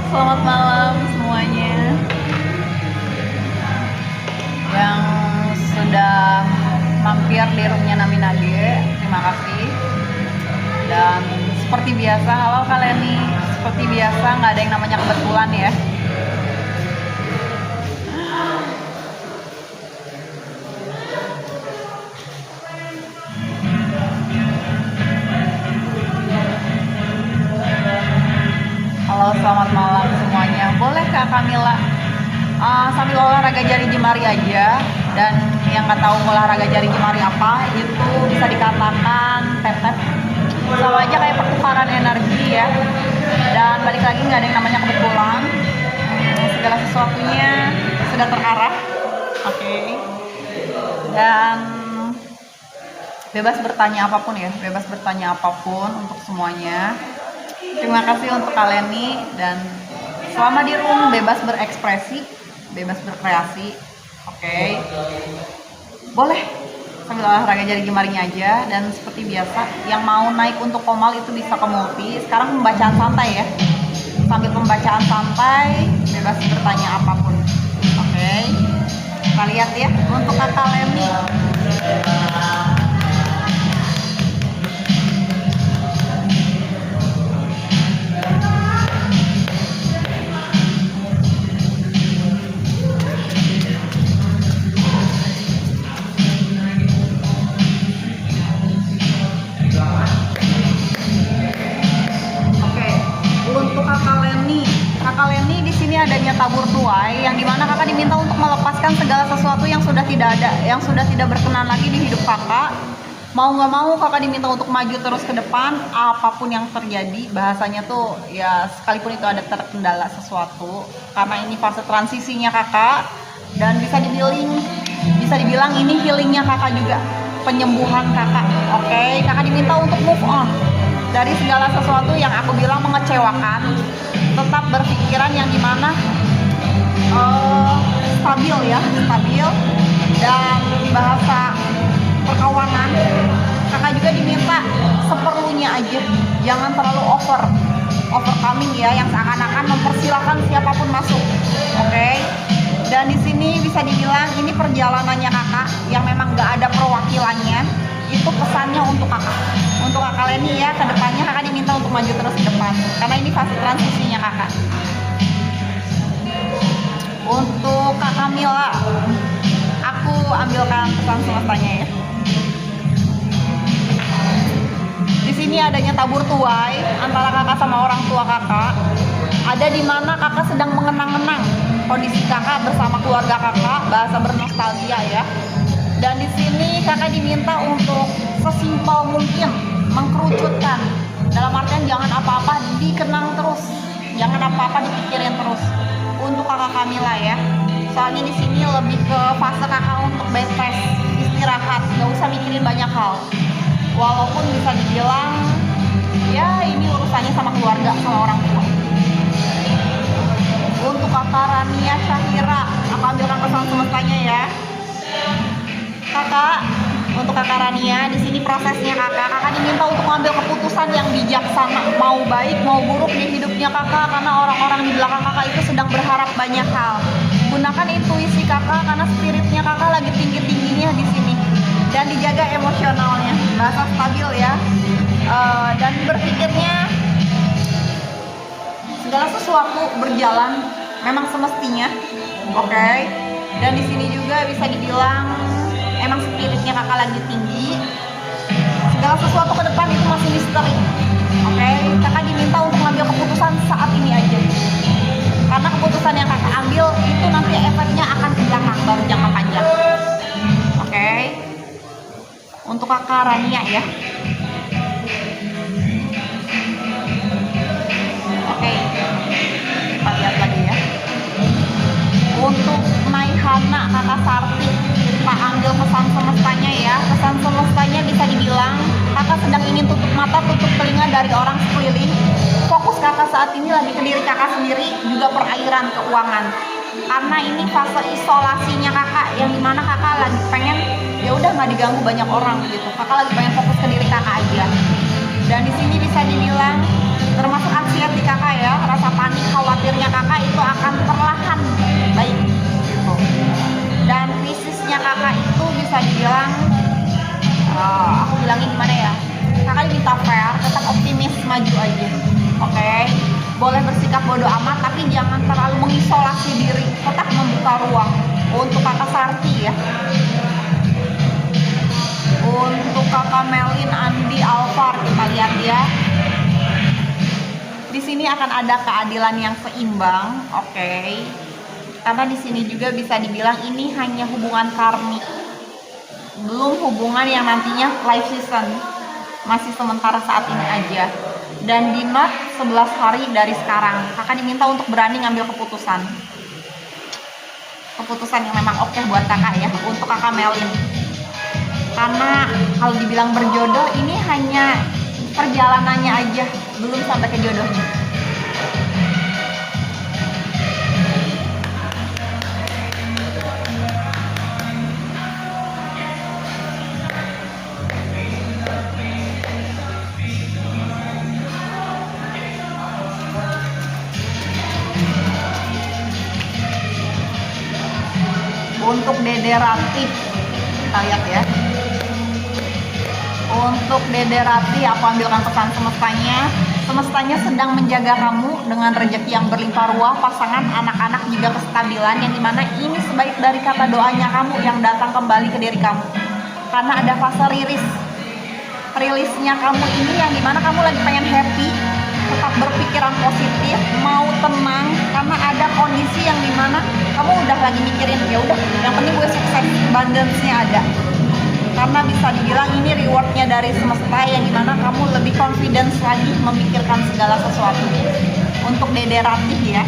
Selamat malam semuanya yang sudah mampir di roomnya Naminage. Terima kasih. Dan seperti biasa, halo kalian nih. Seperti biasa, nggak ada yang namanya kebetulan ya. Halo, selamat malam semuanya. Boleh Kak Kamila sambil olahraga jari jemari aja. Dan yang nggak tahu olahraga jari jemari apa, itu bisa dikatakan tap-tap. Sama aja kayak pertukaran energi ya. Dan balik lagi, nggak ada yang namanya kebetulan. Segala sesuatunya sudah terarah. Oke. Dan bebas bertanya apapun ya. Bebas bertanya apapun untuk semuanya. Terima kasih untuk kalian nih, dan selama di room bebas berekspresi, bebas berkreasi. Oke. Boleh sambil olahraga jari jemarinya aja. Dan seperti biasa, yang mau naik untuk komal itu bisa ke multi. Sekarang pembacaan santai ya. Sambil pembacaan santai, bebas bertanya apapun. Oke. Kita lihat ya untuk kakak Leni. Kakak Leni di sini adanya tabur tuai, yang dimana kakak diminta untuk melepaskan segala sesuatu yang sudah tidak ada, yang sudah tidak berkenan lagi di hidup kakak. Mau nggak mau kakak diminta untuk maju terus ke depan, apapun yang terjadi. Bahasanya tuh ya, sekalipun itu ada terkendala sesuatu, karena ini fase transisinya kakak, dan bisa dibilang ini healingnya kakak juga, penyembuhan kakak. Oke, kakak diminta untuk move on dari segala sesuatu yang aku bilang mengecewakan. Tetap berpikiran yang dimana stabil ya, stabil. Dan bahasa perkawanan, kakak juga diminta seperlunya aja, jangan terlalu overcoming ya, yang seakan-akan mempersilahkan siapapun masuk. Oke. Dan di sini bisa dibilang ini perjalanannya kakak yang memang gak ada perwakilannya. Itu pesannya untuk kakak Leni ya. Kedepannya kakak diminta untuk maju terus ke depan, karena ini fase transisinya kakak. Untuk Kak Kamila, aku ambilkan pesan semestanya ya. Di sini adanya tabur tuai antara kakak sama orang tua kakak. Ada di mana kakak sedang mengenang-enang kondisi kakak bersama keluarga kakak, bahasa bernostalgia ya. Dan di sini kakak diminta untuk sesimpel mungkin mengkerucutkan, dalam artian jangan apa-apa dikenang terus, jangan apa-apa dipikirin terus. Untuk kakak Kamila ya, soalnya di sini lebih ke fase kakak untuk bed rest, istirahat, nggak usah mikirin banyak hal. Walaupun bisa dibilang ya ini urusannya sama keluarga, sama orang tua. Untuk kakak Rania Syahira, aku ambilkan pesan semestanya ya. Kakak, untuk kakak Rania, di sini prosesnya kakak diminta untuk mengambil keputusan yang bijaksana, mau baik mau buruk di hidupnya kakak, karena orang-orang di belakang kakak itu sedang berharap banyak hal. Gunakan intuisi kakak, karena spiritnya kakak lagi tinggi-tingginya di sini, dan dijaga emosionalnya, bahasa stabil ya. Dan berpikirnya segala sesuatu berjalan memang semestinya, oke. Dan di sini juga bisa dibilang emang spiritnya kakak lagi tinggi. Segala sesuatu ke depan itu masih misteri. Oke, kakak diminta untuk mengambil keputusan saat ini aja. Karena keputusan yang kakak ambil itu nanti efeknya akan ke belakang, baru jangka panjang. Oke. Untuk kakak Rania ya. Oke. Kita lihat lagi ya. Untuk Naihana kakak Sarti, kita ambil pesan semestanya ya. Pesan semestanya bisa dibilang kakak sedang ingin tutup mata, tutup telinga dari orang sekeliling. Fokus kakak saat ini lagi ke diri kakak sendiri, juga perairan keuangan. Karena ini fase isolasinya kakak, yang dimana kakak lagi pengen ya udah nggak diganggu banyak orang gitu. Kakak lagi pengen fokus ke diri kakak aja. Dan di sini bisa dibilang termasuk anxiety kakak ya, rasa panik, khawatirnya jangan terlalu mengisolasi diri, tetap membuka ruang. Untuk kakak Sarti ya, untuk kakak Melin, Andi, Alvar, kita lihat ya. Di sini akan ada keadilan yang seimbang, oke. Karena di sini juga bisa dibilang ini hanya hubungan karmik, belum hubungan yang nantinya life season, masih sementara saat ini aja. Dan di not 11 hari dari sekarang, kakak diminta untuk berani ngambil keputusan yang memang oke buat kakak ya, untuk kakak Melin. Karena kalau dibilang berjodoh, ini hanya perjalanannya aja, belum sampai ke jodohnya. Untuk Dede Ratih, kita lihat ya. Untuk Dede Ratih, aku ambilkan pesan semestanya. Semestanya sedang menjaga kamu dengan rezeki yang berlimpah ruah, pasangan, anak-anak, juga kestabilan, yang dimana ini sebaik dari kata doanya kamu yang datang kembali ke diri kamu. Karena ada fase rilisnya kamu ini, yang dimana kamu lagi pengen happy, tetap berpikiran positif, mau tenang, karena ada kondisi yang dimana kamu udah lagi mikirin, ya udah, yang penting gue sukses, abundance-nya ada. Karena bisa dibilang ini rewardnya dari semesta, yang dimana kamu lebih confidence lagi memikirkan segala sesuatu. Untuk Dede Ratih ya.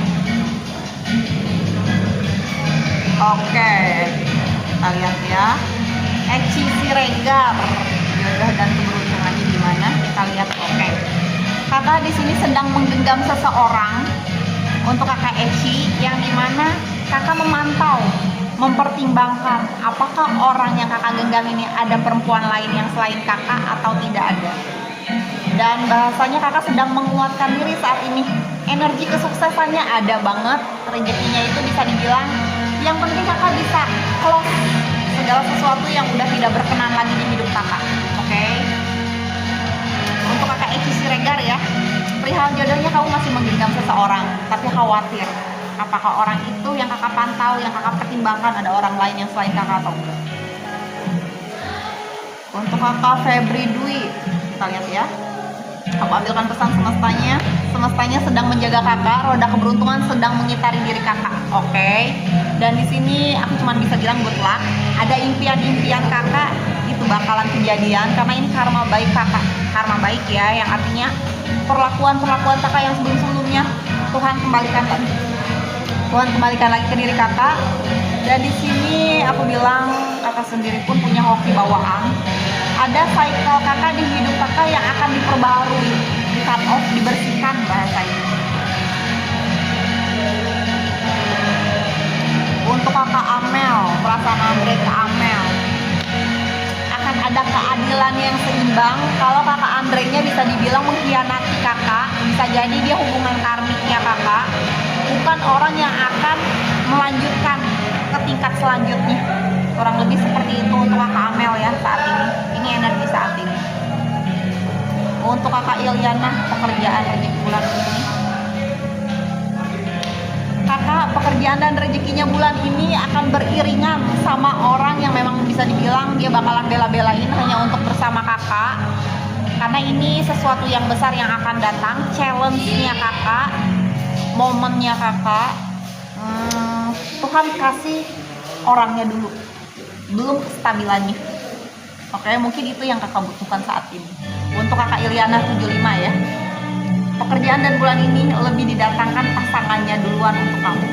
Oke, kita lihat ya. Eci Siregar, jodoh dan keberuntungannya gimana? Kita lihat. Oke. Kakak di sini sedang menggenggam seseorang. Untuk kakak Eci, yang dimana kakak memantau, mempertimbangkan apakah orang yang kakak genggam ini ada perempuan lain yang selain kakak atau tidak ada. Dan bahasanya kakak sedang menguatkan diri saat ini. Energi kesuksesannya ada banget, rezekinya itu bisa dibilang, yang penting kakak bisa close segala sesuatu yang udah tidak berkenan lagi di hidup kakak. Oke. Untuk kakak Eci Siregar ya, perihal jodohnya kamu masih menggenggam seseorang, tapi khawatir apakah orang itu yang kakak pantau, yang kakak pertimbangkan ada orang lain yang selain kakak atau enggak. Untuk kakak Febri Dwi, kita lihat ya. Aku ambilkan pesan semestanya. Semestanya sedang menjaga kakak, roda keberuntungan sedang mengitari diri kakak. Oke. Dan di sini aku cuma bisa bilang good luck. Ada impian-impian kakak itu bakalan kejadian, karena ini karma baik kakak. Karma baik ya, yang artinya perlakuan-perlakuan kakak yang sebelum-sebelumnya Tuhan kembalikan lagi. Tuhan kembalikan lagi ke diri kakak. Dan di sini aku bilang kakak sendiri pun punya hoki bawaan. Ada cycle kakak di hidup kakak yang akan diperbarui, di cut off, dibersihkan bahasanya. Untuk kakak Amel, perasaan Andre ke Amel, akan ada keadilan yang seimbang. Kalau kakak Andre-nya bisa dibilang mengkhianati kakak, bisa jadi dia hubungan karmiknya kakak, bukan orang yang akan melanjutkan ke tingkat selanjutnya. Kurang lebih seperti itu untuk kakak Amel ya saat ini. Ini energi saat ini. Untuk kakak Ilyana, pekerjaan rezeki bulan ini. Kakak pekerjaan dan rezekinya bulan ini akan beriringan sama orang yang memang bisa dibilang dia bakalan bela-belain hanya untuk bersama kakak. Karena ini sesuatu yang besar yang akan datang, challenge-nya kakak, momennya kakak. Tuhan kasih orangnya dulu, belum kestabilannya. Oke, mungkin itu yang kakak butuhkan saat ini. Untuk kakak Ilyana 75 ya, pekerjaan dan bulan ini lebih didatangkan pasangannya duluan untuk kamu.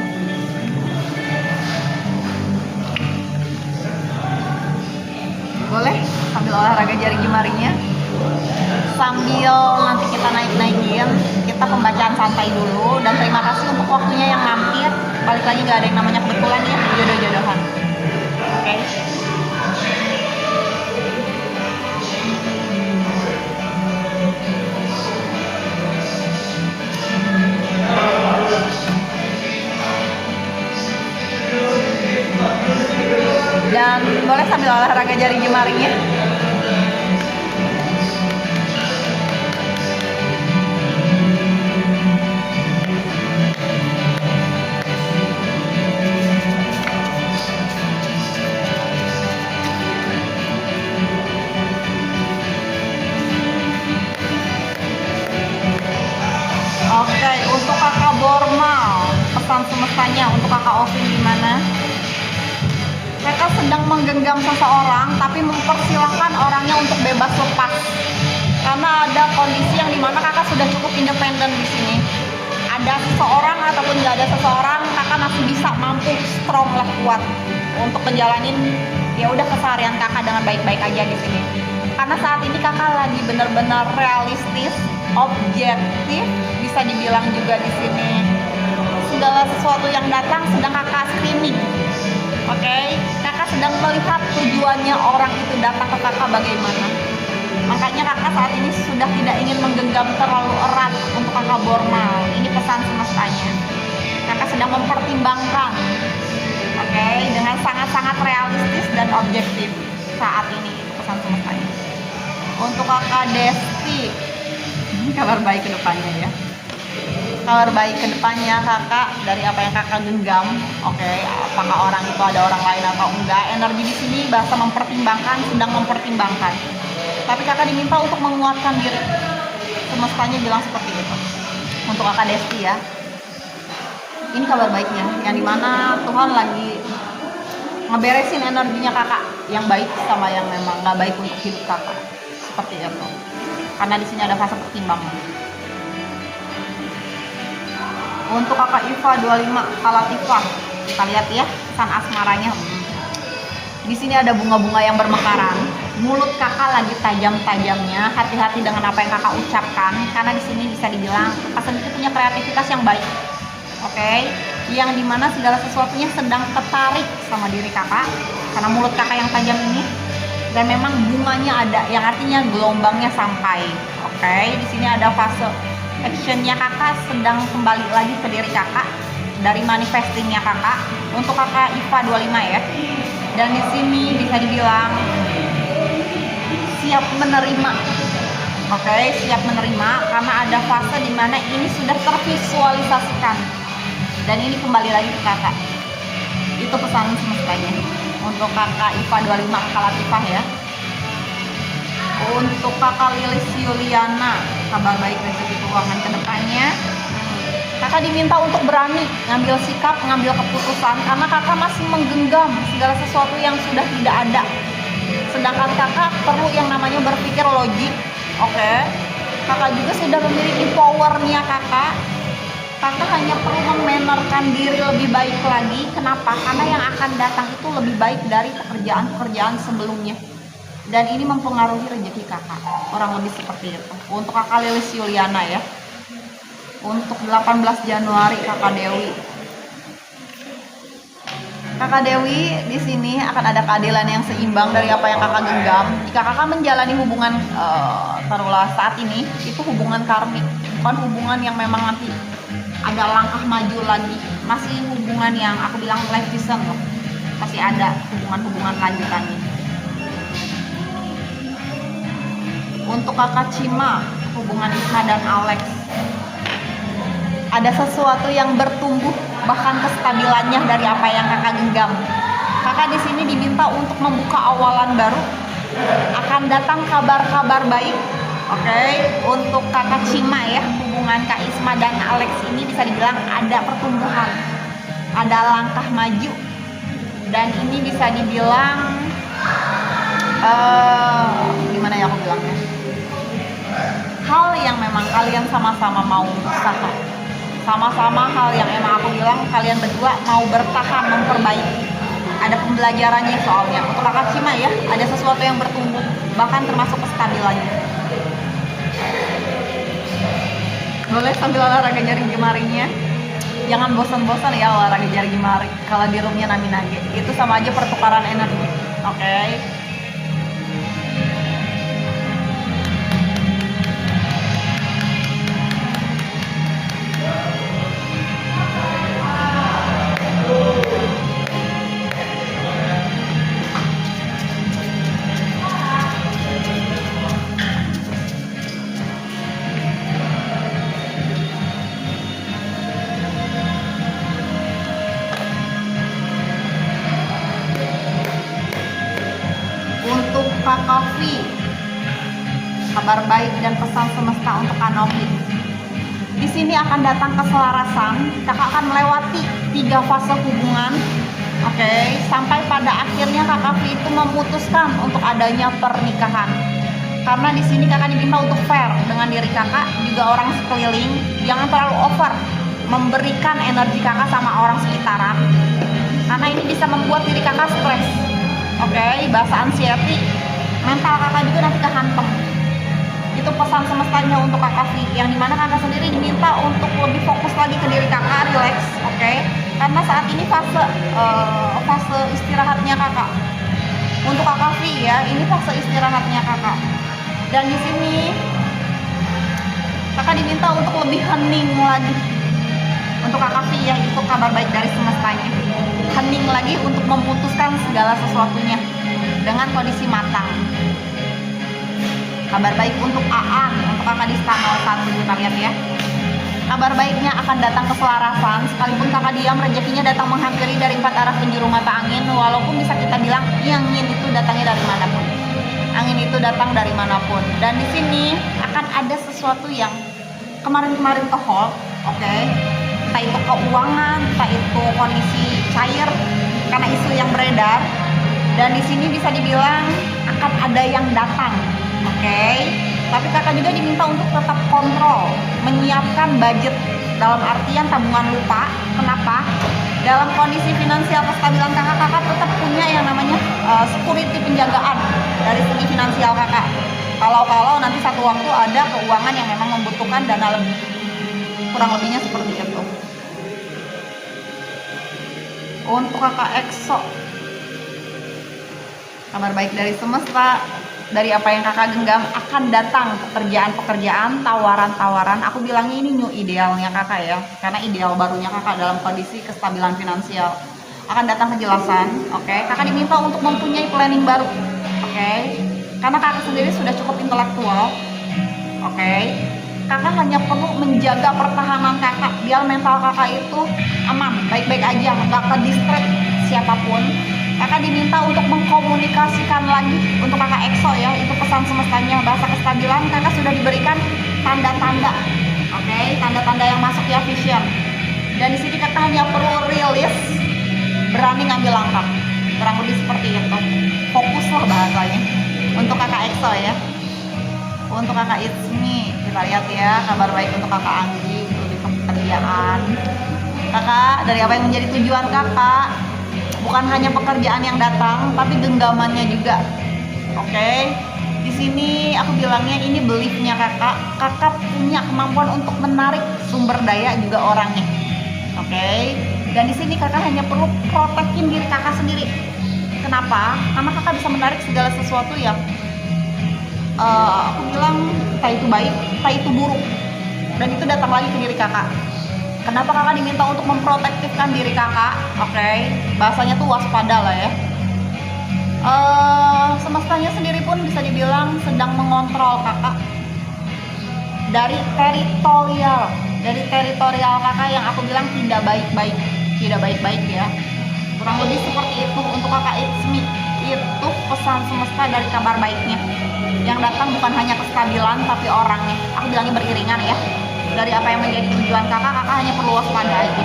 Boleh sambil olahraga jari jemarinya, sambil nanti kita naik-naikin, kita pembacaan santai dulu. Dan terima kasih untuk waktunya yang mampir. Balik lagi, gak ada yang namanya kebetulan ya, jodoh-jodohan. Oke. Dan boleh sambil olahraga jari jemarinya. semestanya untuk kakak Ovin gimana? Kakak sedang menggenggam seseorang tapi mempersilahkan orangnya untuk bebas lepas. Karena ada kondisi yang dimana kakak sudah cukup independen di sini. Ada seseorang ataupun nggak ada seseorang, kakak masih bisa mampu strong lah, kuat untuk menjalanin ya udah keseharian kakak dengan baik-baik aja di sini. Karena saat ini kakak lagi benar-benar realistis, objektif, bisa dibilang juga di sini. Segala sesuatu yang datang sedang kakak screening. Oke, kakak sedang melihat tujuannya orang itu datang ke kakak bagaimana. Makanya kakak saat ini sudah tidak ingin menggenggam terlalu erat untuk kakak Bormal. Ini pesan semestanya. Kakak sedang mempertimbangkan, oke, dengan sangat-sangat realistis dan objektif saat ini, pesan semestanya. Untuk kakak Desti, kabar baik ke depannya ya. Kabar baik ke depannya kakak dari apa yang kakak genggam. Oke, apakah orang itu ada orang lain atau enggak? Energi di sini bahasa mempertimbangkan, sedang mempertimbangkan. Tapi kakak diminta untuk menguatkan diri. Semestanya bilang seperti itu. Untuk kakak Desti ya. Ini kabar baiknya, yang dimana Tuhan lagi ngeberesin energinya kakak yang baik sama yang memang nggak baik untuk hidup kakak. Seperti itu. Karena di sini ada fase pertimbangan. Untuk kakak Iva 25 Kalatifah, kita lihat ya pesan asmaranya. Di sini ada bunga-bunga yang bermekaran. Mulut kakak lagi tajam-tajamnya. Hati-hati dengan apa yang kakak ucapkan, karena di sini bisa dibilang kakak sendiri punya kreativitas yang baik. Oke, yang dimana segala sesuatunya sedang tertarik sama diri kakak karena mulut kakak yang tajam ini. Dan memang bunganya ada, yang artinya gelombangnya sampai. Oke, di sini ada fase actionnya kakak sedang kembali lagi ke diri kakak dari manifestingnya kakak. Untuk kakak Iva 25 ya. Dan di sini bisa dibilang siap menerima. Oke, siap menerima karena ada fase dimana ini sudah tervisualisasikan. Dan ini kembali lagi ke kakak. Itu pesan semestanya. Untuk kakak Iva 25 Kalatifah ya. Untuk kakak Lilis Yuliana, kabar baik rezeki keuangan ke depannya. Kakak diminta untuk berani ngambil sikap, ngambil keputusan karena kakak masih menggenggam segala sesuatu yang sudah tidak ada. Sedangkan kakak perlu yang namanya berpikir logik. Oke. Kakak juga sudah memiliki powernya kakak. Kakak hanya perlu memanerkan diri lebih baik lagi. Kenapa? Karena yang akan datang itu lebih baik dari pekerjaan-pekerjaan sebelumnya. Dan ini mempengaruhi rezeki kakak. Orang lebih seperti itu. Untuk kakak Lilis Yuliana ya. Untuk 18 Januari kakak Dewi. Kakak Dewi di sini akan ada keadilan yang seimbang dari apa yang kakak genggam. Jika kakak menjalani hubungan taruhlah saat ini, itu hubungan karmik, bukan hubungan yang memang nanti ada langkah maju lagi. Masih hubungan yang aku bilang life season loh. Masih ada hubungan-hubungan lanjutannya. Untuk kakak Cima, hubungan Isma dan Alex, ada sesuatu yang bertumbuh, bahkan kestabilannya dari apa yang kakak genggam. Kakak di sini diminta untuk membuka awalan baru. Akan datang kabar-kabar baik. Oke, untuk kakak Cima ya, hubungan Kak Isma dan Alex ini bisa dibilang ada pertumbuhan, ada langkah maju, dan ini bisa dibilang gimana ya aku bilangnya, hal yang memang kalian sama-sama mau usaha, sama-sama hal yang emang aku bilang kalian berdua mau bertahan memperbaiki. Ada pembelajarannya soalnya. Untuk kakak Cima ya, ada sesuatu yang bertumbuh, bahkan termasuk kestabilannya. Boleh sambil olahraga jari jemarinya. Jangan bosan-bosan ya olahraga jari jemari. Kalau di roomnya nami-nage, itu sama aja pertukaran energi. Oke. Kak Novi, kabar baik dan pesan semesta untuk Kak Novi. Di sini akan datang keselarasan, kakak akan melewati 3 fase hubungan, oke, sampai pada akhirnya kakak V itu memutuskan untuk adanya pernikahan. Karena di sini kakak diminta untuk fair dengan diri kakak, juga orang sekeliling, jangan terlalu over memberikan energi kakak sama orang sekitaran, karena ini bisa membuat diri kakak stres, oke, bahasa anxiety, mental kakak juga nanti kehantam. Itu pesan semestanya untuk kakak V, yang dimana kakak sendiri diminta untuk lebih fokus lagi ke diri kakak, relax, oke? Karena saat ini fase istirahatnya kakak. Untuk kakak V ya, ini fase istirahatnya kakak. Dan di sini kakak diminta untuk lebih hening lagi. Untuk kakak V ya, itu kabar baik dari semestanya. Hening lagi untuk memutuskan segala sesuatunya dengan kondisi matang. Kabar baik untuk Aan, untuk kakak di stan 01, kita lihat ya. Kabar baiknya akan datang keselarasan, sekalipun kakak diam, rezekinya datang menghampiri dari 4 arah penjuru mata angin, walaupun bisa kita bilang angin itu datangnya dari manapun. Angin itu datang dari manapun. Dan di sini akan ada sesuatu yang kemarin-kemarin ke hold, oke? Entah itu keuangan, entah itu kondisi cair karena isu yang beredar. Dan di sini bisa dibilang akan ada yang datang. Oke, tapi kakak juga diminta untuk tetap kontrol, menyiapkan budget dalam artian tabungan lupa. Kenapa? Dalam kondisi finansial kestabilan kakak tetap punya yang namanya security penjagaan dari segi finansial kakak. Kalau nanti satu waktu ada keuangan yang memang membutuhkan dana lebih, kurang lebihnya seperti itu. Untuk kakak EXO, kabar baik dari semesta. Dari apa yang kakak genggam akan datang pekerjaan-pekerjaan, tawaran-tawaran. Aku bilangnya ini new idealnya kakak ya, karena ideal barunya kakak dalam kondisi kestabilan finansial. Akan datang kejelasan, oke. Kakak diminta untuk mempunyai planning baru, oke. Karena kakak sendiri sudah cukup intelektual, oke. Kakak hanya perlu menjaga pertahanan kakak, biar mental kakak itu aman, baik-baik aja, nggak ke distract siapapun. Kakak diminta untuk mengkomunikasikan lagi untuk kakak EXO ya, itu pesan semestanya, bahasa kestabilan kakak sudah diberikan tanda-tanda, oke, tanda-tanda yang masuk ya, vision. Dan di sini kakak hanya perlu rilis, berani ngambil langkah, kurang lebih seperti itu. Fokuslah bahasanya untuk kakak EXO ya. Untuk kakak Itsmi, kita lihat ya, kabar baik untuk kakak Anggi, lebih ke pekerjaan. Kakak, dari apa yang menjadi tujuan kakak, bukan hanya pekerjaan yang datang, tapi genggamannya juga. Oke. Di sini aku bilangnya ini beliefnya kakak. Kakak punya kemampuan untuk menarik sumber daya juga orangnya. Oke. Dan di sini kakak hanya perlu protekin diri kakak sendiri. Kenapa? Karena kakak bisa menarik segala sesuatu yang aku bilang entah itu baik, entah itu buruk. Dan itu datang lagi ke diri kakak. Kenapa kakak diminta untuk memprotektifkan diri kakak? Oke, bahasanya tuh waspada lah ya. Semestanya sendiri pun bisa dibilang sedang mengontrol kakak dari teritorial kakak yang aku bilang tidak baik-baik ya. Kurang lebih seperti itu untuk kakak Itsmi. Itu pesan semesta dari kabar baiknya. Yang datang bukan hanya kestabilan tapi orangnya. Aku bilangnya beriringan ya. Dari apa yang menjadi tujuan kakak hanya perlu waspada aja.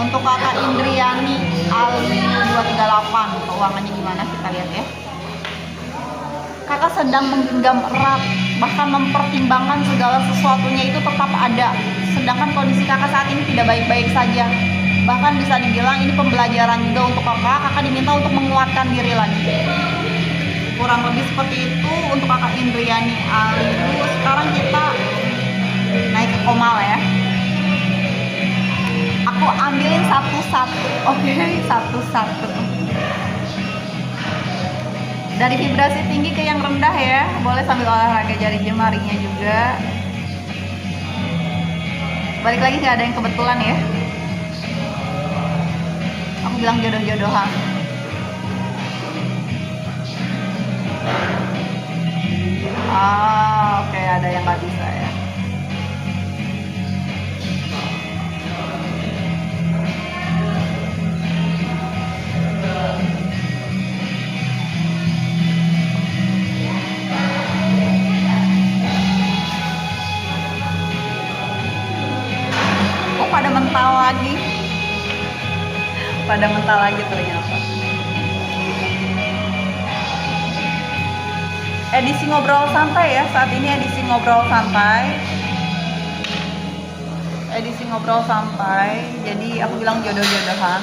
Untuk kakak Indriani Aliu 238, keuangannya gimana kita lihat ya. Kakak sedang menggenggam erat, bahkan mempertimbangkan segala sesuatunya itu tetap ada. Sedangkan kondisi kakak saat ini tidak baik-baik saja. Bahkan bisa dibilang ini pembelajaran juga untuk kakak. Kakak diminta untuk menguatkan diri lagi. Kurang lebih seperti itu untuk kakak Indriani Aliu. Sekarang kita naik ke Komal ya. Aku ambilin satu-satu, oke, satu-satu. Dari vibrasi tinggi ke yang rendah ya. Boleh sambil olahraga jari jemarinya juga. Balik lagi nggak ada yang kebetulan ya. Aku bilang jodoh-jodohan. Oke, ada yang nggak bisa ya. pada mental lagi. Pada mental lagi ternyata. Edisi ngobrol santai ya, saat ini edisi ngobrol santai. Edisi ngobrol santai, jadi aku bilang jodoh-jodohan.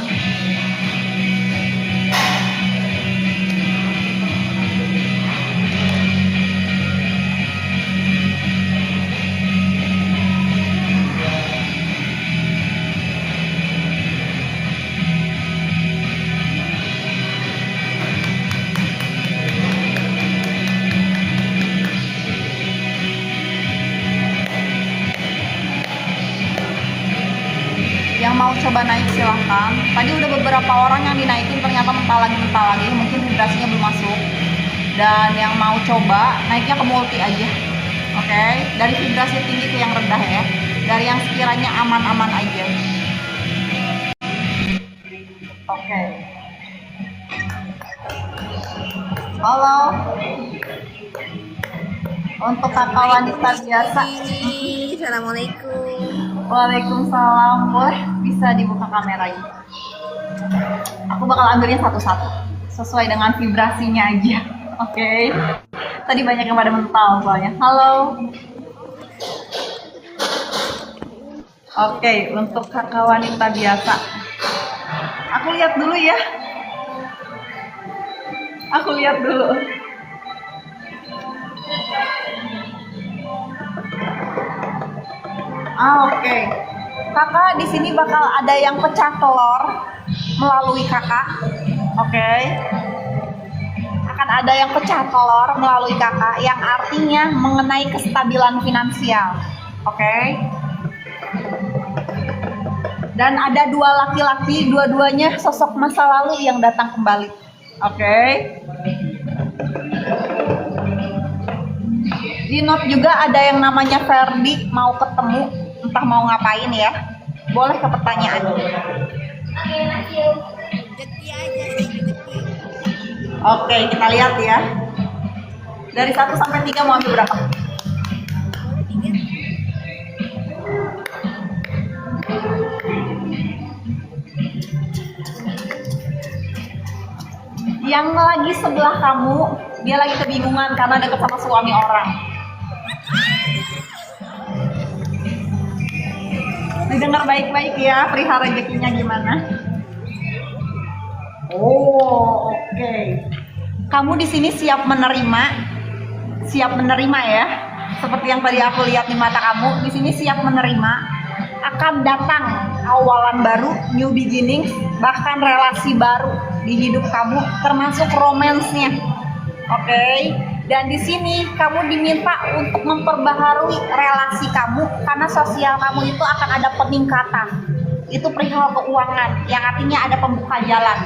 Yang mau coba naik silahkan. Tadi udah beberapa orang yang dinaikin ternyata mental lagi, mungkin vibrasinya belum masuk. Dan yang mau coba naiknya ke multi aja, oke? Dari vibrasi tinggi ke yang rendah ya, dari yang sekiranya aman-aman aja. Oke. Halo. Untuk kakak wanita biasa. Assalamualaikum. Waalaikumsalam. Boleh bisa dibuka kameranya. Aku bakal ambilnya satu-satu sesuai dengan vibrasinya aja. Oke. Tadi banyak yang pada mental soalnya. Halo. Oke, untuk kakak wanita biasa. Aku lihat dulu ya. Aku lihat dulu. Oke. Kakak di sini bakal ada yang pecah telur melalui kakak. Oke. Akan ada yang pecah telur melalui kakak yang artinya mengenai kestabilan finansial. Oke. Dan ada dua laki-laki, dua-duanya sosok masa lalu yang datang kembali. Oke. Di note juga ada yang namanya Ferdi mau ketemu, entah mau ngapain ya. Boleh ke pertanyaan. Oke, kita lihat ya. Dari 1 sampai 3 mau ambil berapa? Yang lagi sebelah kamu, dia lagi kebingungan karena deket sama suami orang. Didengar baik-baik ya, perihal rezekinya gimana. Oh, oke. Kamu di sini siap menerima ya. Seperti yang tadi aku lihat di mata kamu, di sini siap menerima. Akan datang awalan baru, new beginning, bahkan relasi baru di hidup kamu, termasuk romansnya. Oke. Dan di sini kamu diminta untuk memperbaharui relasi kamu karena sosial kamu itu akan ada peningkatan. Itu perihal keuangan yang artinya ada pembuka jalan.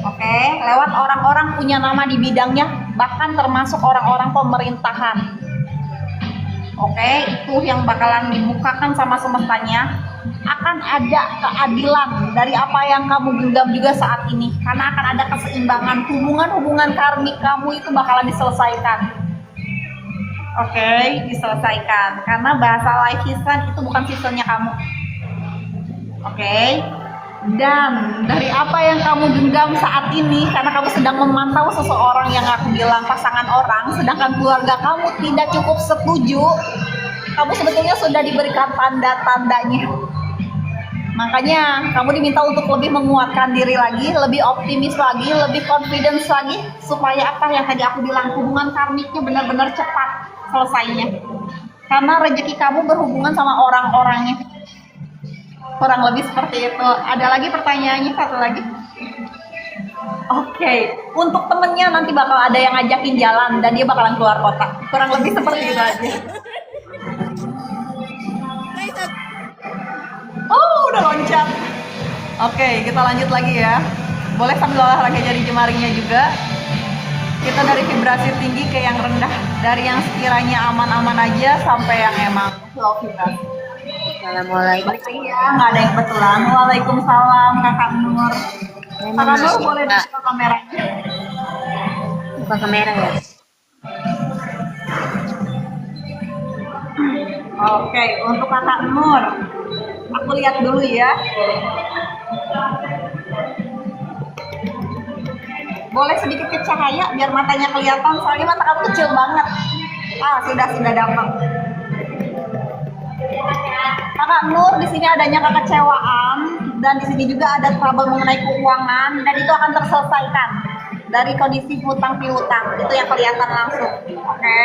Oke, lewat orang-orang punya nama di bidangnya, bahkan termasuk orang-orang pemerintahan. Oke, itu yang bakalan dibukakan sama semestanya. Akan ada keadilan dari apa yang kamu genggam juga saat ini, karena akan ada keseimbangan. Hubungan-hubungan karmik kamu itu bakalan diselesaikan. Oke, diselesaikan karena bahasa life season itu bukan seasonnya kamu. Oke. Dan dari apa yang kamu genggam saat ini, karena kamu sedang memantau seseorang yang aku bilang pasangan orang, sedangkan keluarga kamu tidak cukup setuju, kamu sebetulnya sudah diberikan tanda-tandanya. Makanya kamu diminta untuk lebih menguatkan diri lagi, lebih optimis lagi, lebih confidence lagi, supaya apa yang tadi aku bilang, hubungan karmiknya benar-benar cepat selesainya. Karena rezeki kamu berhubungan sama orang-orangnya. Kurang lebih seperti itu. Ada lagi pertanyaannya, satu lagi. Oke, untuk temennya nanti bakal ada yang ngajakin jalan dan dia bakalan keluar kota. Kurang lebih seperti itu aja. Oh, udah loncat. Oke, kita lanjut lagi ya. Boleh sambil olahraga jari jemarinya juga. Kita dari vibrasi tinggi ke yang rendah, dari yang sekiranya aman-aman aja sampai yang emang low vibrasi. Assalamualaikum. Ya, nggak ada yang kebetulan. Waalaikumsalam, Kakak Nur. Kakak Nur boleh buka kameranya? Buka kamera ya. Oke, untuk Kakak Nur, aku Aku lihat dulu ya. Boleh sedikit ke cahaya biar matanya kelihatan, soalnya mata kamu kecil banget. Sudah dapat. Kakak Nur, di sini adanya kekecewaan dan di sini juga ada trouble mengenai keuangan dan itu akan terselesaikan dari kondisi hutang piutang. Itu yang kelihatan langsung. Oke.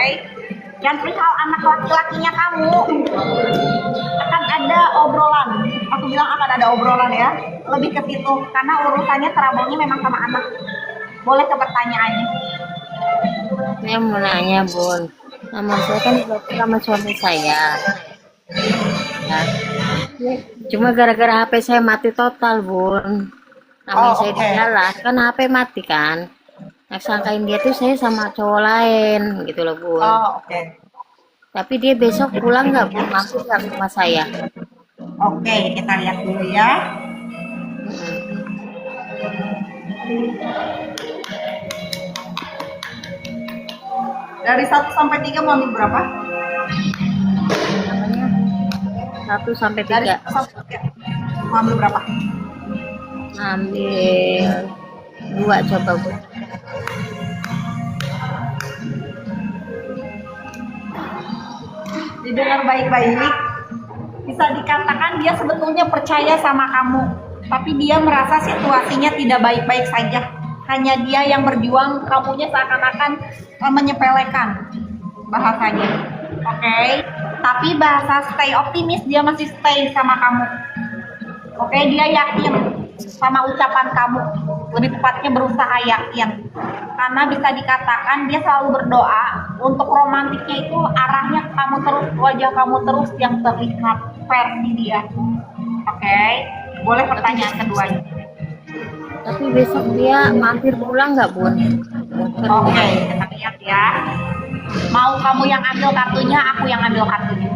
Yang perihal anak laki-lakinya kamu akan ada obrolan. Aku bilang akan ada obrolan ya. Lebih ke situ karena urusannya trouble-nya memang sama anak. Boleh ke pertanyaannya. Saya mau nanya, Bun. Nama saya kan diblokir sama suami saya. Ya. Cuma gara-gara HP saya mati total, Bun. Namanya saya di jalan, kan HP mati kan. Nah, sangkain dia tuh saya sama cowok lain gitu loh, Bun. Oke. Tapi dia besok pulang nggak, Bun? Mampir nggak ke rumah saya? Oke, kita lihat dulu ya. Dari 1 sampai 3 mau ambil berapa? Namanya 1 sampai Dari 3. 1 sampai 3. Mau ambil berapa? Ambil 2 coba, Bun. Didengar baik-baik, bisa dikatakan dia sebetulnya percaya sama kamu, tapi dia merasa situasinya tidak baik-baik saja. Hanya dia yang berjuang, kamunya seakan-akan menyepelekan bahasanya. Oke. Tapi bahasa stay optimis, dia masih stay sama kamu. Oke, dia yakin sama ucapan kamu. Lebih tepatnya berusaha yakin. Karena bisa dikatakan dia selalu berdoa untuk romantiknya itu arahnya kamu terus, wajah kamu terus yang terlihat versi dia. Oke. Boleh pertanyaan keduanya. Tapi besok dia mampir pulang nggak, Bun? Oke, kita lihat ya. Mau kamu yang ambil kartunya, aku yang ambil kartunya.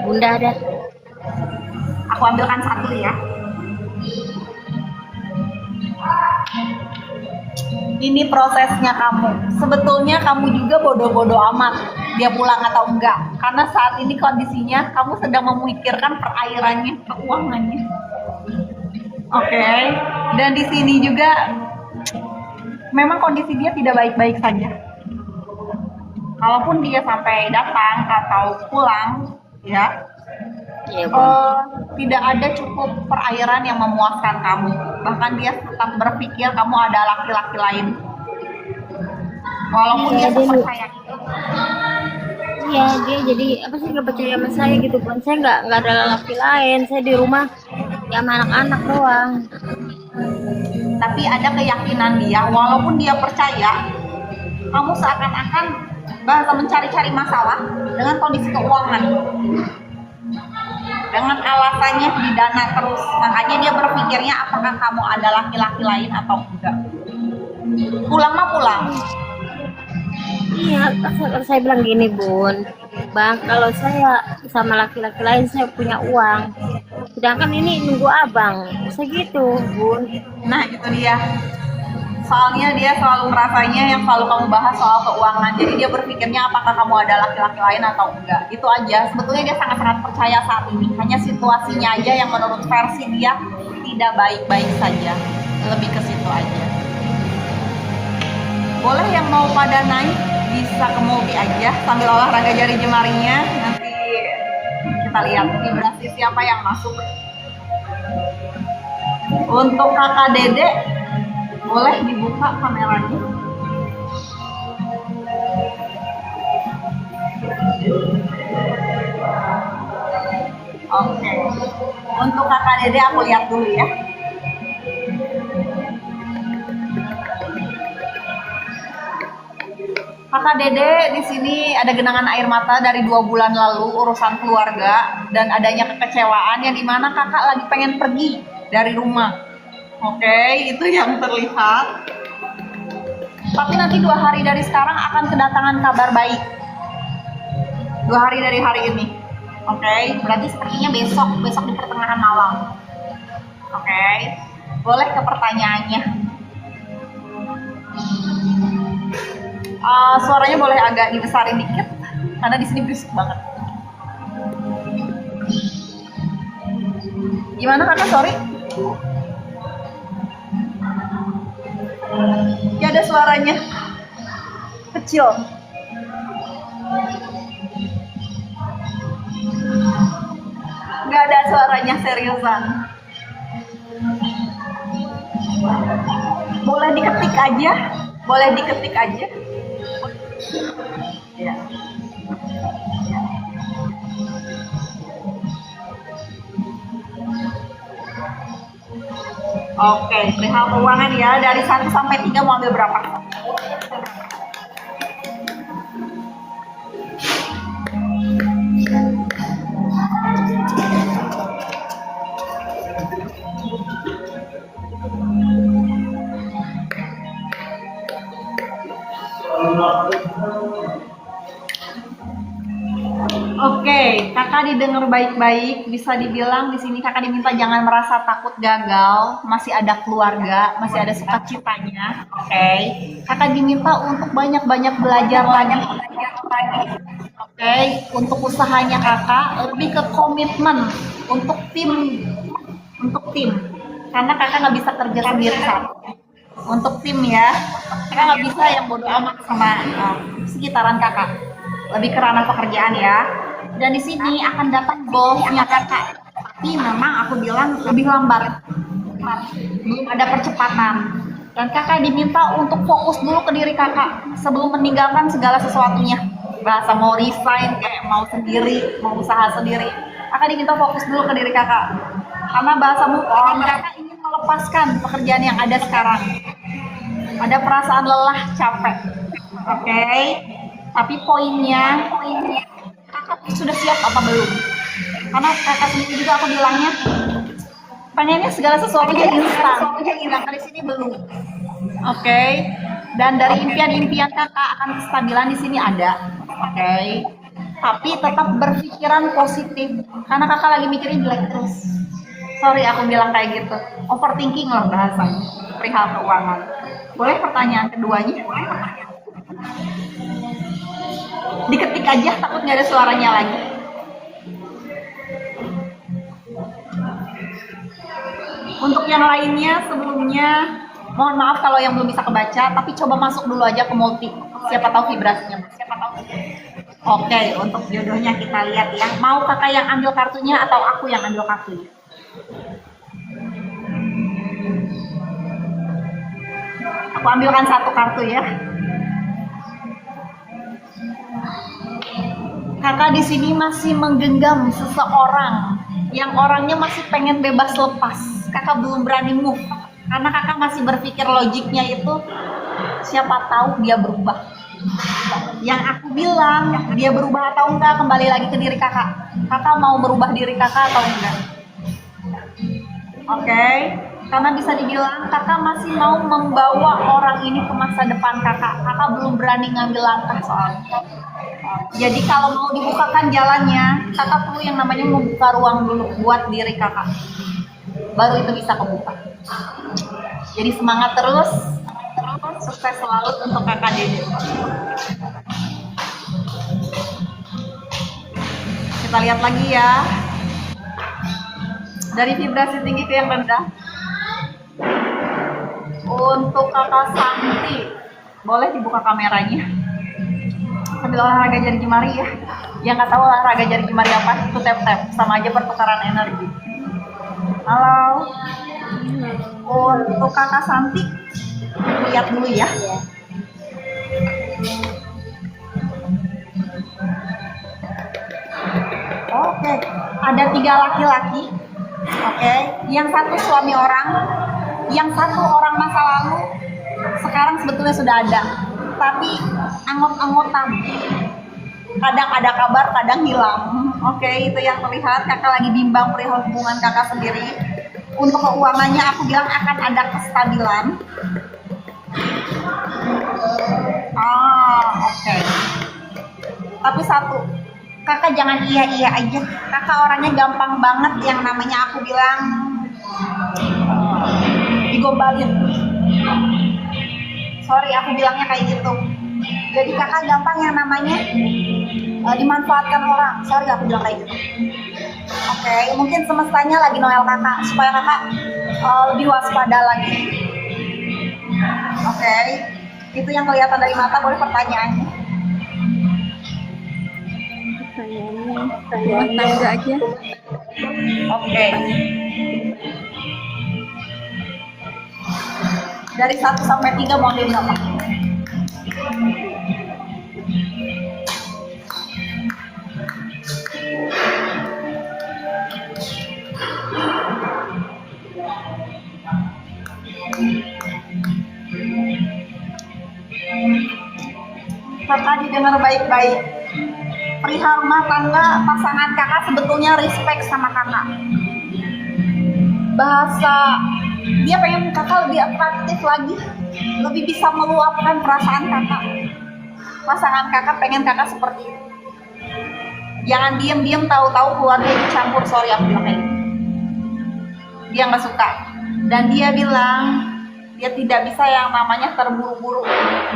Bunda ada. Aku ambilkan 1 ya. Ini prosesnya kamu. Sebetulnya kamu juga bodoh-bodoh amat dia pulang atau enggak. Karena saat ini kondisinya kamu sedang memikirkan perairannya, keuangannya. Oke. Dan di sini juga memang kondisi dia tidak baik-baik saja. Kalaupun dia sampai datang atau pulang, ya, tidak ada cukup perairan yang memuaskan kamu. Bahkan dia tetap berpikir kamu ada laki-laki lain. Walaupun dia percaya itu. Iya, dia jadi apa sih nggak percaya sama saya gitu, Bun. Saya nggak ada laki lain. Saya di rumah ya sama anak-anak doang. Tapi ada keyakinan dia, walaupun dia percaya, kamu seakan-akan bahasa mencari-cari masalah dengan kondisi keuangan. Dengan alasannya di dana terus, makanya dia berpikirnya apakah kamu ada laki-laki lain atau enggak. Pulang mah pulang. Iya, saya bilang gini, Bun. Bang, kalau saya sama laki-laki lain saya punya uang. Sedangkan ini nunggu abang. Segitu, Bun. Nah, itu dia. Soalnya dia selalu merasanya yang selalu kamu bahas soal keuangan. Jadi dia berpikirnya apakah kamu ada laki-laki lain atau enggak. Itu aja. Sebetulnya dia sangat-sangat percaya saat ini. Hanya situasinya aja yang menurut versi dia tidak baik-baik saja. Lebih ke situ aja. Boleh yang mau pada naik bisa ke multi aja sambil olahraga jari jemarinya. Nanti kita lihat vibrasi siapa yang masuk. Untuk kakak Dede boleh dibuka kameranya. Oke. Untuk kakak Dede aku lihat dulu ya. Kakak Dede di sini ada genangan air mata dari 2 bulan lalu urusan keluarga dan adanya kekecewaan yang dimana kakak lagi pengen pergi dari rumah. Oke, itu yang terlihat. Tapi nanti 2 hari dari sekarang akan kedatangan kabar baik. 2 hari dari hari ini. Oke, berarti sepertinya besok di pertengahan malam. Oke, boleh ke pertanyaannya. Suaranya boleh agak dibesarin dikit karena di sini berisik banget. Gimana kakak, sorry? Gak ada suaranya. Kecil. Gak ada suaranya, seriusan. Boleh diketik aja. Boleh diketik aja. Ya. Oke, perihal keuangan ya. Dari 1 sampai 3 mau ambil berapa? Oke, kakak didengar baik-baik. Bisa dibilang di sini kakak diminta jangan merasa takut gagal. Masih ada keluarga, masih ada sukacitanya. Oke, kakak diminta untuk banyak-banyak belajar lagi. Oke, untuk usahanya kakak lebih ke komitmen untuk tim, Karena kakak nggak bisa kerja sendiri untuk tim ya. Kakak nggak bisa yang bodoh amat sama sekitaran kakak. Lebih ke ranah pekerjaan ya. Dan di sini akan datang bosnya kakak. Tapi memang aku bilang lebih lambat. Belum ada percepatan. Dan kakak diminta untuk fokus dulu ke diri kakak sebelum meninggalkan segala sesuatunya. Bahasa mau resign, kayak mau sendiri, mau usaha sendiri. Kakak diminta fokus dulu ke diri kakak. Karena bahasa move on, kakak ingin melepaskan pekerjaan yang ada sekarang. Ada perasaan lelah, capek. Oke. Tapi poinnya kakak sudah siap apa belum? Karena kakak sendiri juga aku bilangnya pengennya segala sesuatunya instan. Sedangkan di sini belum. Oke. Dan dari impian-impian kakak akan kestabilan di sini ada. Oke. Tapi tetap berpikiran positif karena kakak lagi mikirin jelek terus. Sorry aku bilang kayak gitu. Overthinking lah bahasanya. Perihal keuangan. Boleh pertanyaan keduanya? Diketik aja, takut nggak ada suaranya lagi. Untuk yang lainnya sebelumnya mohon maaf kalau yang belum bisa kebaca, tapi coba masuk dulu aja ke multi, siapa tahu vibrasinya. Oke, untuk jodohnya kita lihat ya. Mau kakak yang ambil kartunya atau aku yang ambil kartunya? Aku ambilkan satu kartu ya. Kakak di sini masih menggenggam seseorang yang orangnya masih pengen bebas lepas. Kakak belum berani move karena kakak masih berpikir logiknya itu siapa tahu dia berubah. Yang aku bilang dia berubah atau enggak kembali lagi ke diri kakak. Kakak mau berubah diri kakak atau enggak? Oke. Karena bisa dibilang kakak masih mau membawa orang ini ke masa depan kakak. Kakak belum berani ngambil langkah soalnya. Jadi kalau mau dibukakan jalannya, kakak perlu yang namanya membuka ruang dulu buat diri kakak. Baru itu bisa kebuka. Jadi semangat terus, sukses selalu untuk kakak Dede. Kita lihat lagi ya. Dari vibrasi tinggi ke yang rendah. Untuk kakak Santi, boleh dibuka kameranya. Sambil olahraga jari jemari ya. Yang nggak tahu olahraga jari jemari apa, itu tap-tap. Sama aja pertukaran energi. Halo. Untuk kakak Santi, lihat dulu ya. Oke, ada 3 laki-laki. Oke, yang satu suami orang, yang satu orang masa lalu, sekarang sebetulnya sudah ada. Tapi anggot-anggotan, kadang ada kabar, kadang hilang. Oke, itu yang terlihat. Kakak lagi bimbang perihal hubungan kakak sendiri. Untuk keuangannya aku bilang akan ada kestabilan. Oke. Tapi satu, kakak jangan iya-iya aja. Kakak orangnya gampang banget yang namanya aku bilang digombalin. Sorry aku bilangnya kayak gitu. Jadi kakak gampang yang namanya dimanfaatkan orang. Sorry aku bilang kayak gitu. Oke, mungkin semestanya lagi Noel kakak supaya kakak lebih waspada lagi. Oke, itu yang kelihatan dari mata. Boleh pertanyaannya? Pertanyaannya tangga aja. Oke. Dari 1 sampai 3 mau ambil berapa? Kakak didengar baik-baik. Perihal rumah tangga, pasangan kakak sebetulnya respect sama kakak. Bahasa dia pengen kakak lebih atraktif lagi, lebih bisa meluapkan perasaan kakak. Pasangan kakak pengen kakak seperti itu. Jangan diem-diem tahu-tahu keluarga ikut campur. Sorry aku bilang kayak gitu. Dia nggak suka dan dia bilang dia tidak bisa yang namanya terburu-buru.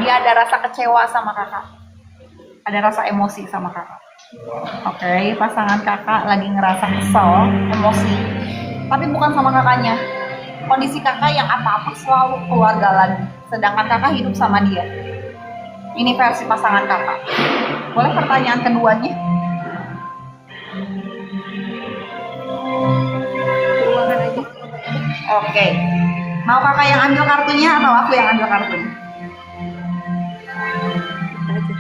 Dia ada rasa kecewa sama kakak, ada rasa emosi sama kakak. Oke, pasangan kakak lagi ngerasa kesel, emosi, tapi bukan sama kakaknya. Kondisi kakak yang apa-apa selalu keluarga lagi, sedangkan kakak hidup sama dia. Ini versi pasangan kakak. Boleh pertanyaan keduanya? Keuangan aja. Oke. Mau kakak yang ambil kartunya atau aku yang ambil kartunya? Kita aja.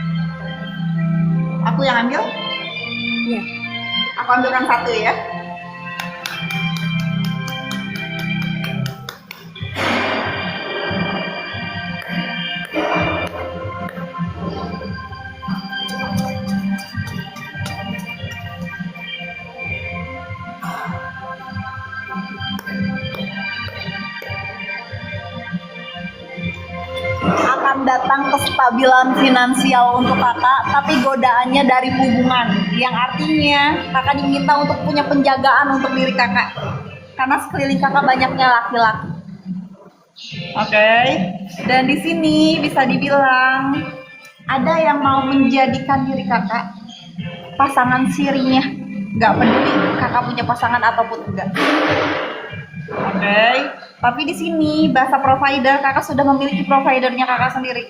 Aku yang ambil? Iya. Aku ambilkan satu ya. Akan datang kestabilan finansial untuk kakak, tapi godaannya dari hubungan, yang artinya kakak diminta untuk punya penjagaan untuk diri kakak, karena sekeliling kakak banyaknya laki-laki. Oke, dan di sini bisa dibilang ada yang mau menjadikan diri kakak pasangan sirinya, nggak peduli kakak punya pasangan ataupun enggak. Oke, tapi di sini bahasa provider, kakak sudah memiliki providernya kakak sendiri.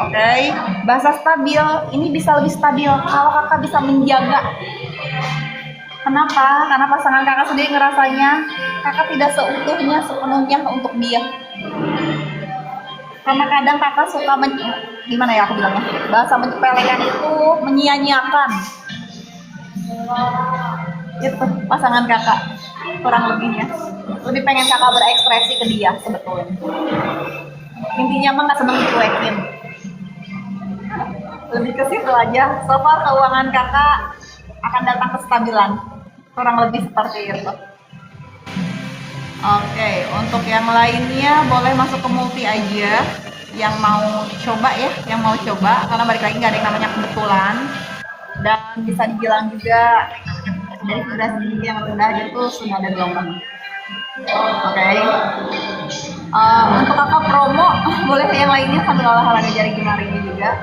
Oke, bahasa stabil, ini bisa lebih stabil kalau kakak bisa menjaga. Kenapa? Karena pasangan kakak sendiri ngerasanya kakak tidak seutuhnya, sepenuhnya untuk dia. Karena kadang kakak suka gimana ya aku bilangnya, bahasa menyepelekan itu, menyia-nyiakan. Itu pasangan kakak kurang lebihnya, lebih pengen kakak berekspresi ke dia sebetulnya. Intinya mah nggak seneng dicuekin, lebih ke situ aja. So far keuangan kakak akan datang kestabilan, kurang lebih seperti itu. Oke, untuk yang lainnya boleh masuk ke multi aja, yang mau coba ya, yang mau coba, karena balik lagi nggak ada yang namanya kebetulan. Dan bisa dibilang juga dari vibrasi yang rendah itu sudah ada gelombang. Oke. Untuk kakak promo, boleh yang lainnya sambil olahraga jari jemari ini juga.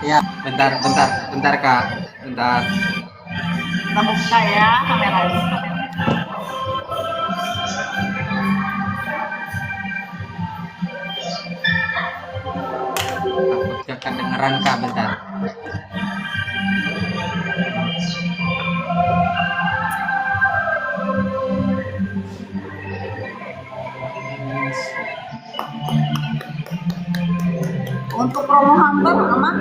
Ya, bentar Kak, bentar. Kita buka ya kameranya. Gak kedengeran Kak, bentar. Untuk promo hunter aman.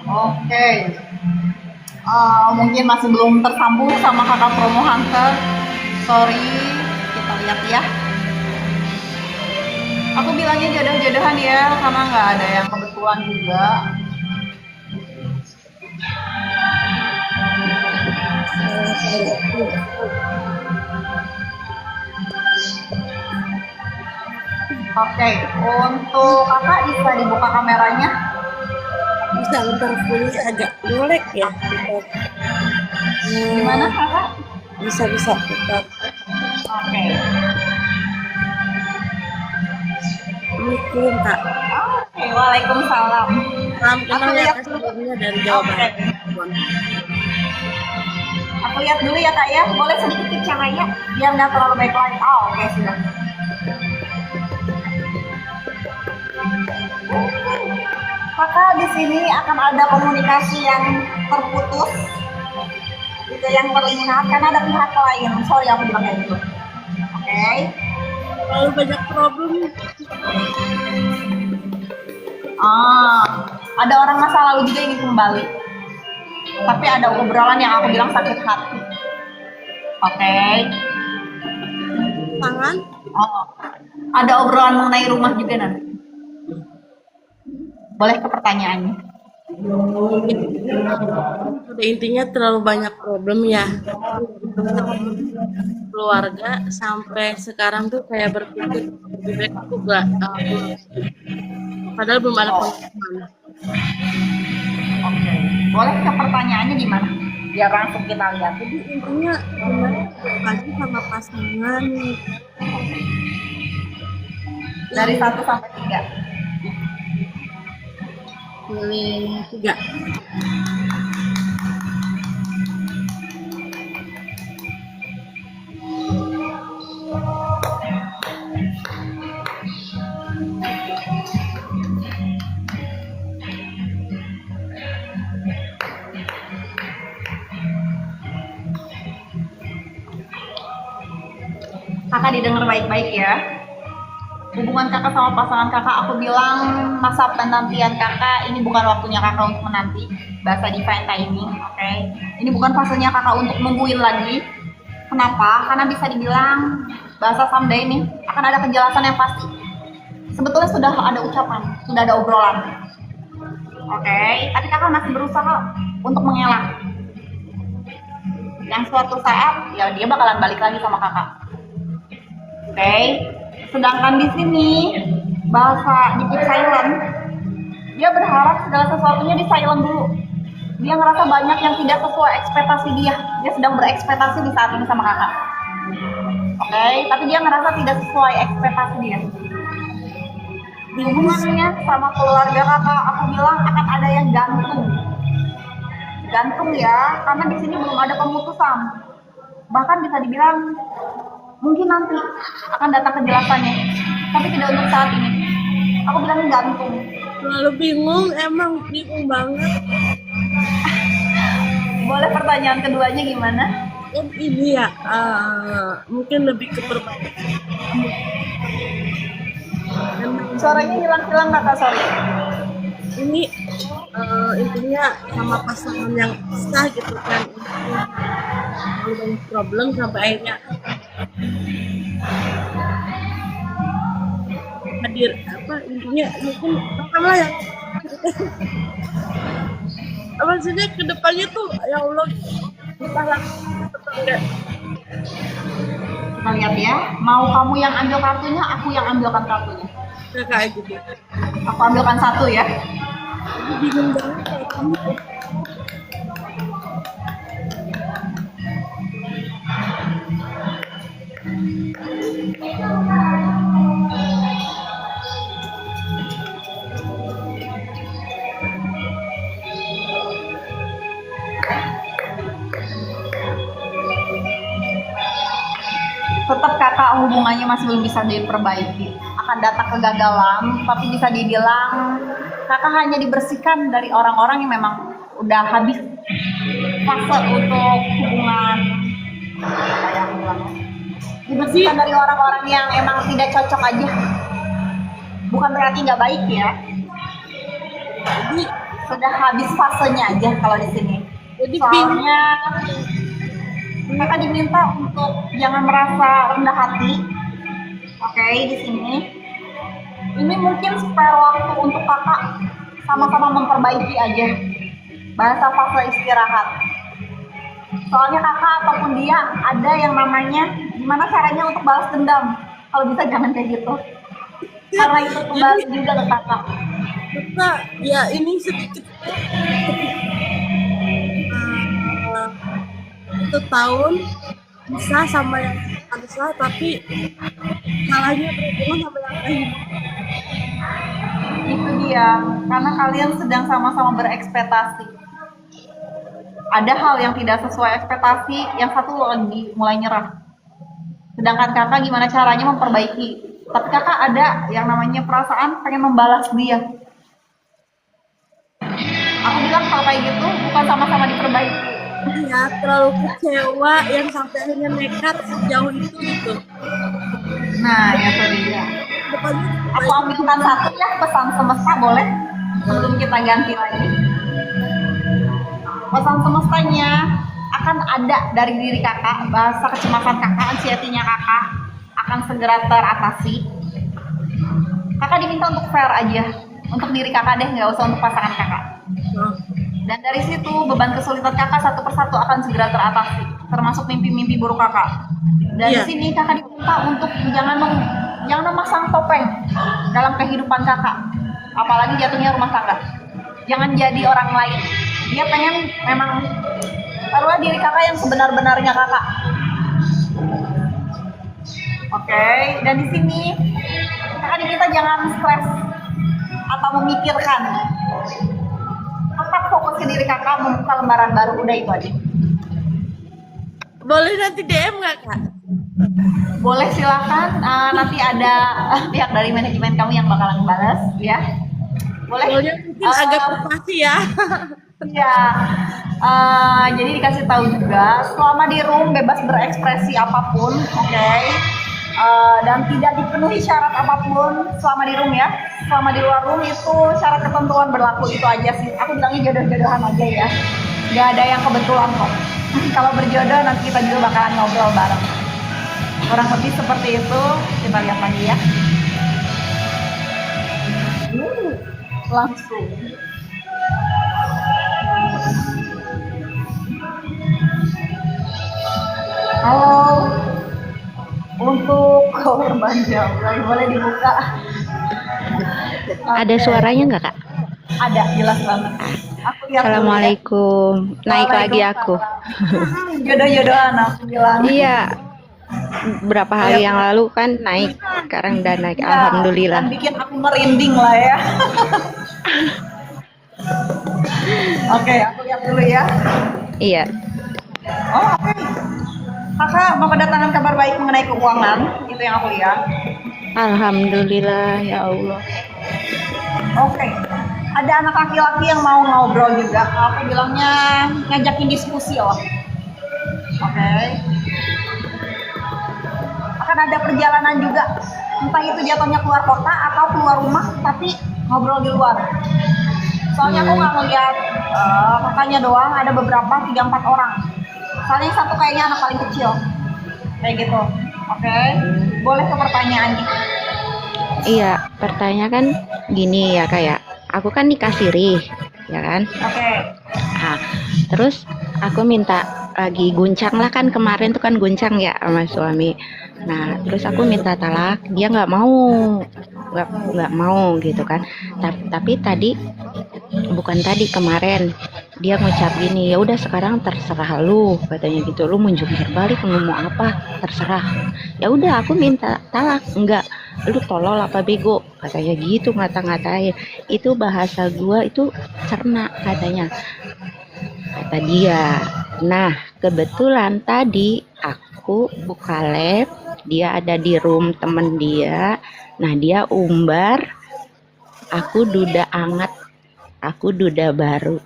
Oke. Mungkin masih belum tersambung sama kakak promo hunter. Sorry, kita lihat ya. Aku bilangnya jodoh-jodohan ya, karena nggak ada yang kebetulan juga. Oke, untuk kakak bisa dibuka kameranya. Bisa bentar full agak jelek ya. Gimana kakak? Bisa bentar. Oke. Assalamualaikum kak. Oke, waalaikumsalam. Salam kenal Aku ya lihat kak dulu. sebelumnya dari Jawa Oke. Barat. Aku lihat dulu ya kak ya. Boleh sedikit cahaya biar nggak terlalu baik lagi. Oh, oke sudah. Kakak di sini akan ada komunikasi yang terputus, itu yang terlihat karena ada pihak lain. Sorry aku bilang kayak gitu. Oke. Terlalu banyak problem. Ada orang masa lalu juga ingin kembali. Tapi ada obrolan yang aku bilang sakit hati. Oke. Tangan. Oh. Ada obrolan mengenai rumah juga nanti. Boleh ke pertanyaannya. Pada intinya terlalu banyak problem ya. Keluarga sampai sekarang tuh kayak berpikir lebih baik aku gak padahal belum ada pengalaman. Oke. Boleh ke pertanyaannya gimana? Biar langsung kita lihat. Jadi intinya gimana lagi sama pasangan Dari 1 sampai 3. pilih 3. Kakak didengar baik-baik ya. Hubungan kakak sama pasangan kakak, aku bilang masa penantian kakak ini bukan waktunya kakak untuk menanti. Bahasa divine timing, oke. Ini bukan fasenya kakak untuk nungguin lagi. Kenapa? Karena bisa dibilang bahasa someday ini akan ada kejelasan yang pasti. Sebetulnya sudah ada ucapan, sudah ada obrolan. Oke, tapi kakak masih berusaha untuk mengelak. Yang suatu saat ya dia bakalan balik lagi sama kakak. Oke. Sedangkan di sini bahasa di keep silent, dia berharap segala sesuatunya di silent dulu. Dia ngerasa banyak yang tidak sesuai ekspektasi dia. Dia sedang berekspektasi di saat ini sama kakak. Oke, tapi dia ngerasa tidak sesuai ekspektasi dia. Di hubungannya sama keluarga kakak, aku bilang akan ada yang gantung. Gantung ya, karena di sini belum ada pemutusan. Bahkan bisa dibilang mungkin nanti akan datang kejelasannya, tapi tidak untuk saat ini. Aku bilang gantung. Terlalu bingung, emang bingung banget. Boleh pertanyaan keduanya gimana? Dan ini ya mungkin lebih ke perbaikan. Suaranya hilang-hilang kakak, sorry. Ini intinya sama pasangan yang sah gitu kan, terlalu banyak problem sampai akhirnya hadir apa intinya mungkin lah yang maksudnya kedepannya tuh ya Allah entahlah enggak. Kita lihat ya, mau kamu yang ambil kartunya, aku yang ambilkan kartunya. Kayak gitu. Aku ambilkan 1 ya. Bingung banget kayak kamu. Tetap kakak hubungannya masih belum bisa diperbaiki. Akan datang kegagalan, tapi bisa dibilang kakak hanya dibersihkan dari orang-orang yang memang udah habis fase untuk hubungan. Apa yang aku bilang? Dibersihkan dari orang-orang yang emang tidak cocok aja. Bukan berarti nggak baik ya. Jadi sudah habis fasenya aja kalau di sini. Jadi Soalnya kakak diminta untuk jangan merasa rendah hati. Oke, di sini. Ini mungkin spare waktu untuk kakak sama-sama memperbaiki aja. Bahasa fase istirahat. Soalnya kakak ataupun dia ada yang namanya gimana caranya untuk balas dendam. Kalau bisa jangan kayak gitu. Karena itu kembali juga ke kakak. kita ya ini sedikit satu tahun bisa sama yang ada salah tapi salahnya berhubungan sama yang lain sayang, karena kalian sedang sama-sama berekspektasi. Ada hal yang tidak sesuai ekspektasi, yang satu lagi mulai nyerah. Sedangkan kakak gimana caranya memperbaiki. Tapi kakak ada yang namanya perasaan pengen membalas dia. Aku bilang kalau kayak gitu bukan sama-sama diperbaiki. Ya terlalu kecewa yang sampai akhirnya nekat sejauh itu gitu. Nah, ya tadi ya. Depannya Aku ambilkan satu ya pesan semesta boleh sebelum kita ganti lagi. Pesan semestanya akan ada dari diri kakak, bahasa kecemasan kakak, anxiety-nya kakak akan segera teratasi. Kakak diminta untuk fair aja, untuk diri kakak deh, nggak usah untuk pasangan kakak. Dan dari situ beban kesulitan kakak satu persatu akan segera teratasi, termasuk mimpi-mimpi buruk kakak. Dan di Iya. sini kakak diminta untuk jangan memasang topeng dalam kehidupan kakak, apalagi jatuhnya rumah tangga. Jangan jadi orang lain. Dia pengen memang taruhlah diri kakak yang sebenar-benarnya kakak. Oke, dan di sini kakak diminta jangan stres atau memikirkan. Tetap fokus ke diri kakak, membuka lembaran baru, udah itu aja. boleh nanti DM nggak kak? Boleh silakan, nanti ada pihak dari manajemen kamu yang bakalan balas, ya. Boleh. Soalnya mungkin agak privasi ya. Iya. Jadi dikasih tahu juga, selama di room bebas berekspresi apapun, oke. Dan tidak dipenuhi syarat apapun selama di room ya. Selama di luar room itu syarat ketentuan berlaku, itu aja sih. Aku bilangnya jodoh-jodohan aja ya. Gak ada yang kebetulan kok. Kalau berjodoh nanti kita juga bakalan ngobrol bareng. Kurang lebih seperti itu. Kita lihat lagi ya. Langsung. Halo. Untuk korban jambret boleh dibuka. Ada suaranya nggak kak? Ada, jelas banget. Aku lihat dulu ya. Assalamualaikum. Naik lagi aku. Jodoh-jodohan aku bilang. Iya. Berapa hari yang lalu kan naik. Sekarang udah naik. Ya, Alhamdulillah. dan bikin aku merinding lah ya. Oke, aku lihat dulu ya. Iya. Oh, oke. Kakak mau kedatangan kabar baik mengenai keuangan, itu yang aku lihat. Alhamdulillah ya Allah. Oke. Ada anak laki-laki yang mau ngobrol juga. Aku bilangnya ngajakin diskusi loh. Oke. Akan ada perjalanan juga. Entah itu jatuhnya keluar kota atau keluar rumah, tapi ngobrol di luar. Soalnya aku nggak ngeliat kakaknya doang, ada beberapa 3-4 orang. Soalnya yang satu kayaknya anak paling kecil. Kayak gitu. Oke. Boleh ke pertanyaannya. Iya. Pertanyaan kan gini ya kayak. Aku kan nikah siri, ya kan? Oke. Nah, terus aku minta lagi guncang lah kan kemarin tuh kan guncang ya sama suami. Nah, terus aku minta talak, dia nggak mau gitu kan. Tapi tadi bukan tadi kemarin dia ngucap gini, ya udah sekarang terserah lu katanya gitu, lu mau jungkir balik ngomong apa terserah. Ya udah aku minta talak, enggak lu tolol apa bego katanya gitu, ngata-ngatain. Itu bahasa gua itu cerna katanya, kata dia. Nah kebetulan tadi aku buka lab, dia ada di room temen dia. Nah dia umbar, aku duda anget, aku duda baru.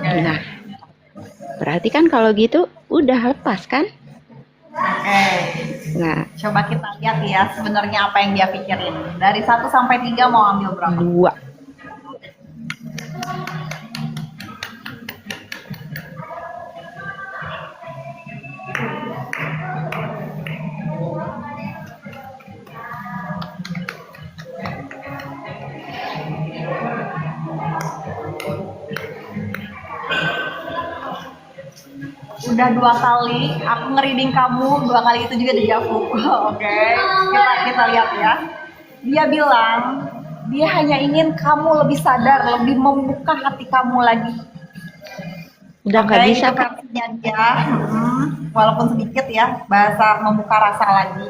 Nah berarti kan kalau gitu udah lepas kan. Oke. Nah Coba kita lihat ya sebenarnya apa yang dia pikirin. Dari 1 sampai 3 mau ambil berapa? 2. Udah 2 kali aku ngereading kamu, 2 kali itu juga dejavu. Oke, kita lihat ya. Dia bilang dia hanya ingin kamu lebih sadar, lebih membuka hati kamu lagi. Udah nggak Oke, bisa itu kan. versinya dia. Walaupun sedikit ya, bahasa membuka rasa lagi.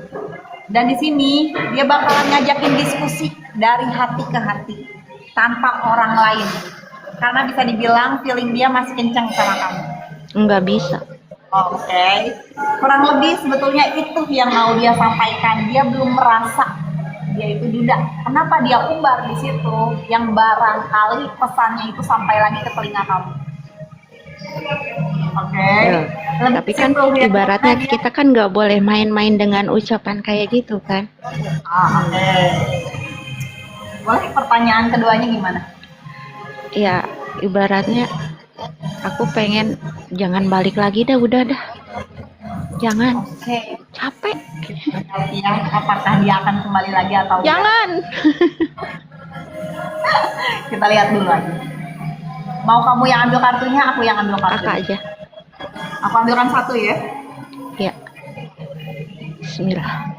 Dan di sini dia bakalan ngajakin diskusi dari hati ke hati tanpa orang lain. Karena bisa dibilang feeling dia masih kencang sama kamu. Nggak bisa. Oke. Kurang lebih sebetulnya itu yang mau dia sampaikan. Dia belum merasa dia itu duda. Kenapa dia umbar di situ? Yang barangkali pesannya itu sampai lagi ke telinga kamu. Oke. Ya. Tapi kan ibaratnya kita kan nggak boleh main-main dengan ucapan kayak gitu kan. Oke. Boleh pertanyaan keduanya gimana? Ya ibaratnya aku pengen jangan balik lagi dah, udah dah. Jangan. Oke. Capek. Ya, apakah dia akan kembali lagi atau enggak? Jangan. Kita lihat dulu lagi. Mau kamu yang ambil kartunya, aku yang ambil kartunya. Kakak aja. Aku ambilkan satu ya. Ya. Bismillah.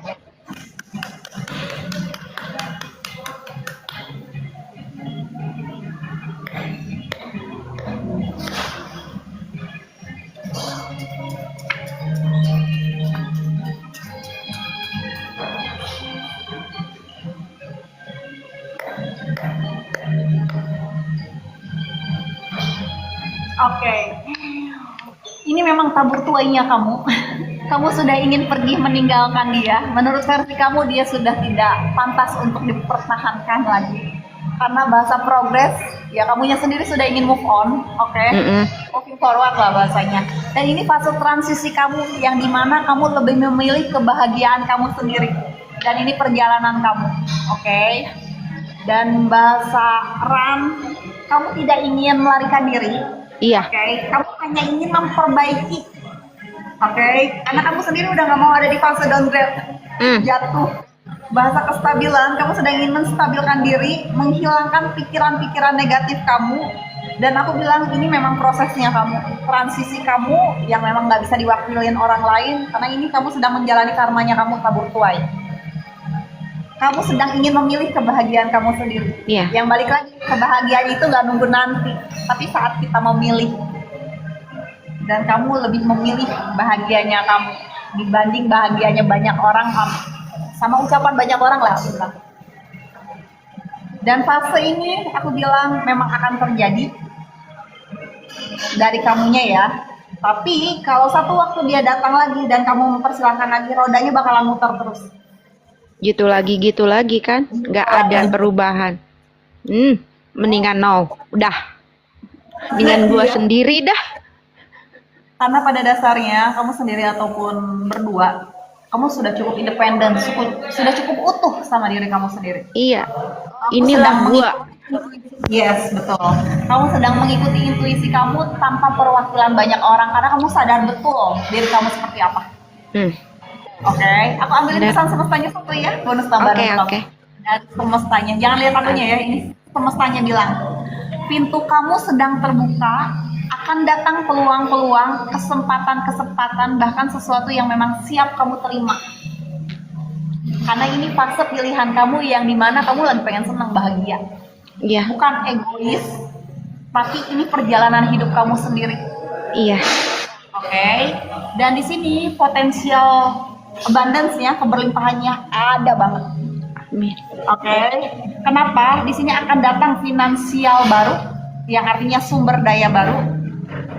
Oke. Ini memang tabur tuainya kamu. Kamu sudah ingin pergi meninggalkan dia. Menurut versi kamu dia sudah tidak pantas untuk dipertahankan lagi. Karena bahasa progres, ya kamunya sendiri sudah ingin move on, oke? Moving forward lah bahasanya. Dan ini fase transisi kamu yang dimana kamu lebih memilih kebahagiaan kamu sendiri. Dan ini perjalanan kamu, oke? Dan bahasa Ran, kamu tidak ingin melarikan diri, Iya. oke? Kamu hanya ingin memperbaiki, oke? Karena kamu sendiri udah nggak mau ada di fase downgrade, jatuh. Bahasa kestabilan, kamu sedang ingin menstabilkan diri, menghilangkan pikiran-pikiran negatif kamu. Dan aku bilang ini memang prosesnya kamu, transisi kamu yang memang nggak bisa diwakilin orang lain, karena ini kamu sedang menjalani karmanya kamu tabur tuai. Kamu sedang ingin memilih kebahagiaan kamu sendiri. Iya. Yang balik lagi, kebahagiaan itu nggak nunggu nanti, tapi saat kita memilih. Dan kamu lebih memilih bahagianya kamu dibanding bahagianya banyak orang kamu. Sama ucapan banyak orang lah aku bilang. Dan fase ini aku bilang memang akan terjadi dari kamunya ya. Tapi kalau satu waktu dia datang lagi dan kamu mempersilahkan lagi, rodanya bakalan muter terus. Gitu lagi kan, nggak ada perubahan. Mendingan no, udah. Mendingan gua sendiri dah. Karena pada dasarnya kamu sendiri ataupun berdua, kamu sudah cukup independen, sudah cukup utuh sama diri kamu sendiri. Iya. Kamu Inilah sedang gua. Yes, betul. Kamu sedang mengikuti intuisi kamu tanpa perwakilan banyak orang karena kamu sadar betul diri kamu seperti apa. Oke, aku ambilin Dan- pesan semestanya satu ya, bonus tambahan Oke, untuk oke. kamu. Dan semestanya, jangan lihat akunya ya, ini semestanya bilang, pintu kamu sedang terbuka, akan datang peluang-peluang, kesempatan-kesempatan, bahkan sesuatu yang memang siap kamu terima. Karena ini fase pilihan kamu yang dimana kamu lagi pengen senang, bahagia. Iya. Bukan egois, tapi ini perjalanan hidup kamu sendiri. Iya. Oke, dan di sini potensial abundance-nya, keberlimpahannya ada banget. Amin. Oke, kenapa? Di sini akan datang finansial baru, yang artinya sumber daya baru.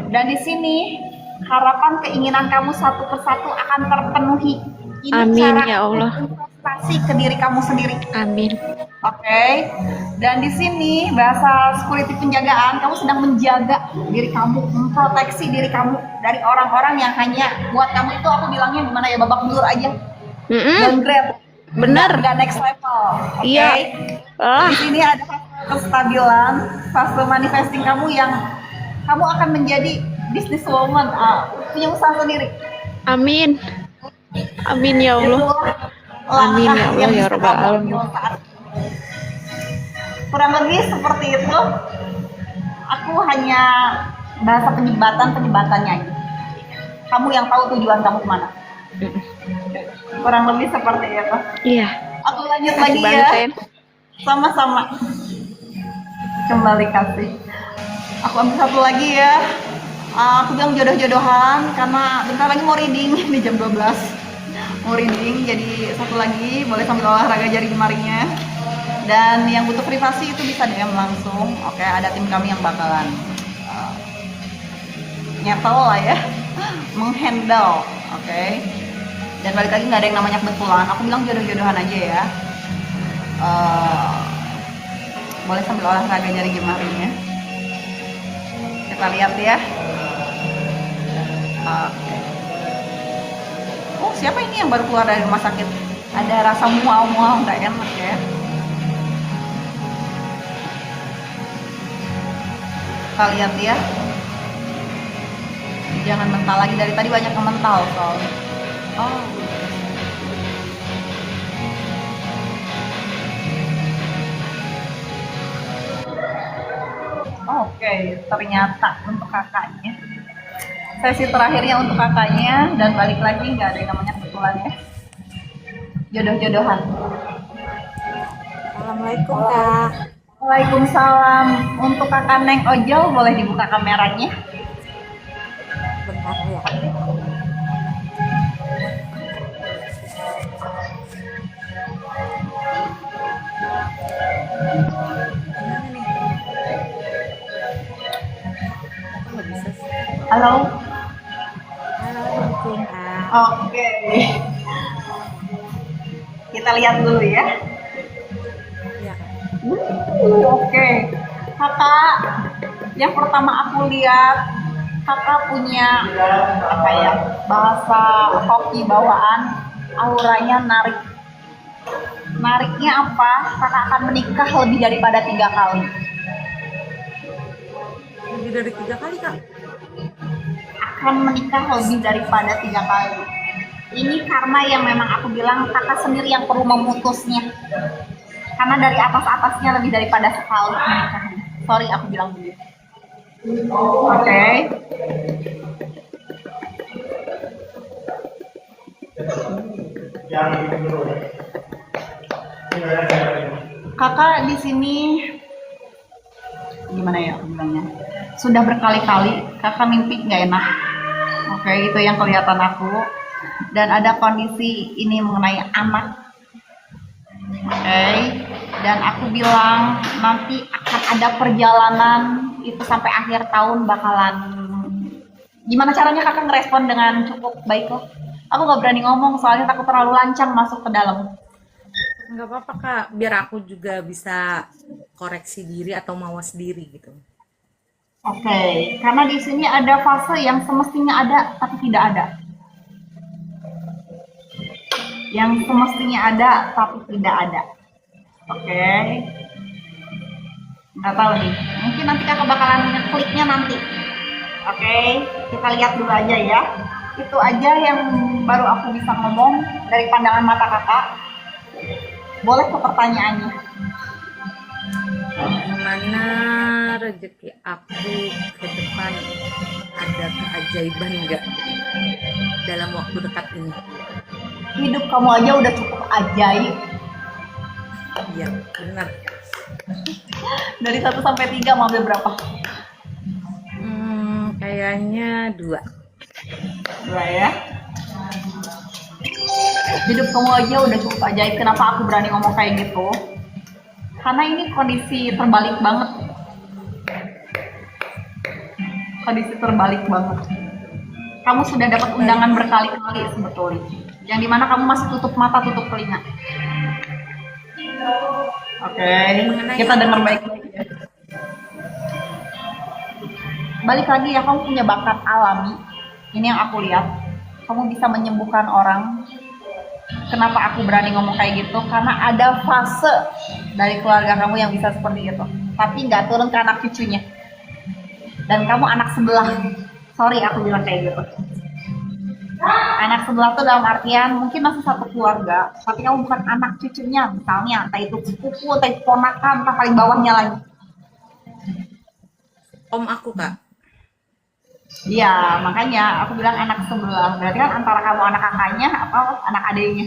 Dan di sini harapan keinginan kamu satu persatu akan terpenuhi. Ini Amin, cara ya Allah. investasi ke diri kamu sendiri. Amin. Oke, dan di sini bahasa security penjagaan, kamu sedang menjaga diri kamu, memproteksi diri kamu dari orang-orang yang hanya buat kamu itu aku bilangnya gimana ya, babak belur aja, downgrade, Bener. nggak next level. Oke, Iya. di sini ada kestabilan, fase manifesting kamu yang kamu akan menjadi businesswoman, punya usaha sendiri. Amin. Amin ya Allah. Amin ya Allah ya Rabbal Alamin. Kurang lebih seperti itu. Aku hanya bahasa penyebatannya aja. Kamu yang tahu tujuan kamu kemana. Kurang lebih seperti itu. Iya. Aku lanjut Makasih lagi banget, ya. Sen. Sama-sama. Kembali kasih. Aku ambil satu lagi ya. Aku bilang jodoh-jodohan karena bentar lagi mau reading di jam 12. merinding. Jadi satu lagi boleh sambil olahraga jari jemarinya. Dan yang butuh privasi itu bisa DM langsung. Oke, ada tim kami yang bakalan nyetel lah ya, menghandle. Oke. Dan balik lagi nggak ada yang namanya kebetulan. Aku bilang jodoh-jodohan aja ya. Boleh sambil olahraga jari jemarinya. Kita lihat ya. Oke. Oh, siapa ini yang baru keluar dari rumah sakit? Ada rasa mual-mual nggak enak ya? Kita lihat ya. Jangan mental lagi, dari tadi banyak yang mental soalnya. Oh. Oke, ternyata untuk kakaknya. Sesi terakhirnya untuk kakaknya, dan balik lagi nggak ada yang namanya kebetulan ya. Jodoh-jodohan. Assalamualaikum Kak. Waalaikumsalam. Untuk kakak Neng Ojol boleh dibuka kameranya. Bentar ya. Kok bisa sih? Halo. Halo, Assalamualaikum Kak. Oke. Kita lihat dulu ya. Iya Kak. Oke. Kakak, yang pertama aku lihat kakak punya apa ya, bahasa hoki bawaan, auranya narik. Nariknya apa? Kakak akan menikah lebih daripada 3 kali. Lebih dari 3 kali Kak. Akan menikah lebih daripada 3 kali. Ini karena yang memang aku bilang kakak sendiri yang perlu memutusnya. Karena dari atas-atasnya lebih daripada sekali menikahnya. Sorry aku bilang begitu. Oke. Kakak di sini gimana ya aku bilangnya? Sudah berkali-kali kakak mimpi nggak enak. Oke, itu yang kelihatan aku. Dan ada kondisi ini mengenai anak. Oke, dan aku bilang nanti akan ada perjalanan itu sampai akhir tahun bakalan. Gimana caranya kakak ngerespon dengan cukup baik loh? Aku nggak berani ngomong soalnya takut terlalu lancang masuk ke dalam. Nggak apa-apa Kak, biar aku juga bisa koreksi diri atau mawas diri gitu. Oke, karena di sini ada fase yang semestinya ada tapi tidak ada. Yang semestinya ada tapi tidak ada. Oke. Nggak tahu nih. Mungkin nanti kakak bakalan ngekliknya nanti. Oke, kita lihat dulu aja ya. Itu aja yang baru aku bisa ngomong dari pandangan mata kakak. Boleh ke pertanyaannya. Gimana rezeki aku ke depan, ada keajaiban nggak dalam waktu dekat ini? Hidup kamu aja udah cukup ajaib. Iya, benar. Dari 1 sampai 3 mau ambil berapa? Kayaknya 2. 2 ya. Hidup kamu aja udah cukup ajaib. Kenapa aku berani ngomong kayak gitu? Karena ini kondisi terbalik banget. Kondisi terbalik banget. Kamu sudah dapat undangan berkali-kali sebetulnya. Yang dimana kamu masih tutup mata, tutup telinga. Oke, kita dengar baik-baik ya. Balik lagi ya, kamu punya bakat alami. Ini yang aku lihat. Kamu bisa menyembuhkan orang. Kenapa aku berani ngomong kayak gitu? Karena ada fase dari keluarga kamu yang bisa seperti itu. Tapi nggak turun ke anak cucunya. Dan kamu anak sebelah. Sorry aku bilang kayak gitu. Anak sebelah tuh dalam artian mungkin masih satu keluarga, tapi kamu bukan anak cucunya, misalnya entah itu sepupu, entah itu ponakan, entah paling bawahnya lagi. Om aku Kak. Iya, makanya aku bilang anak sebelah. Berarti kan antara kamu anak kakaknya atau anak adiknya.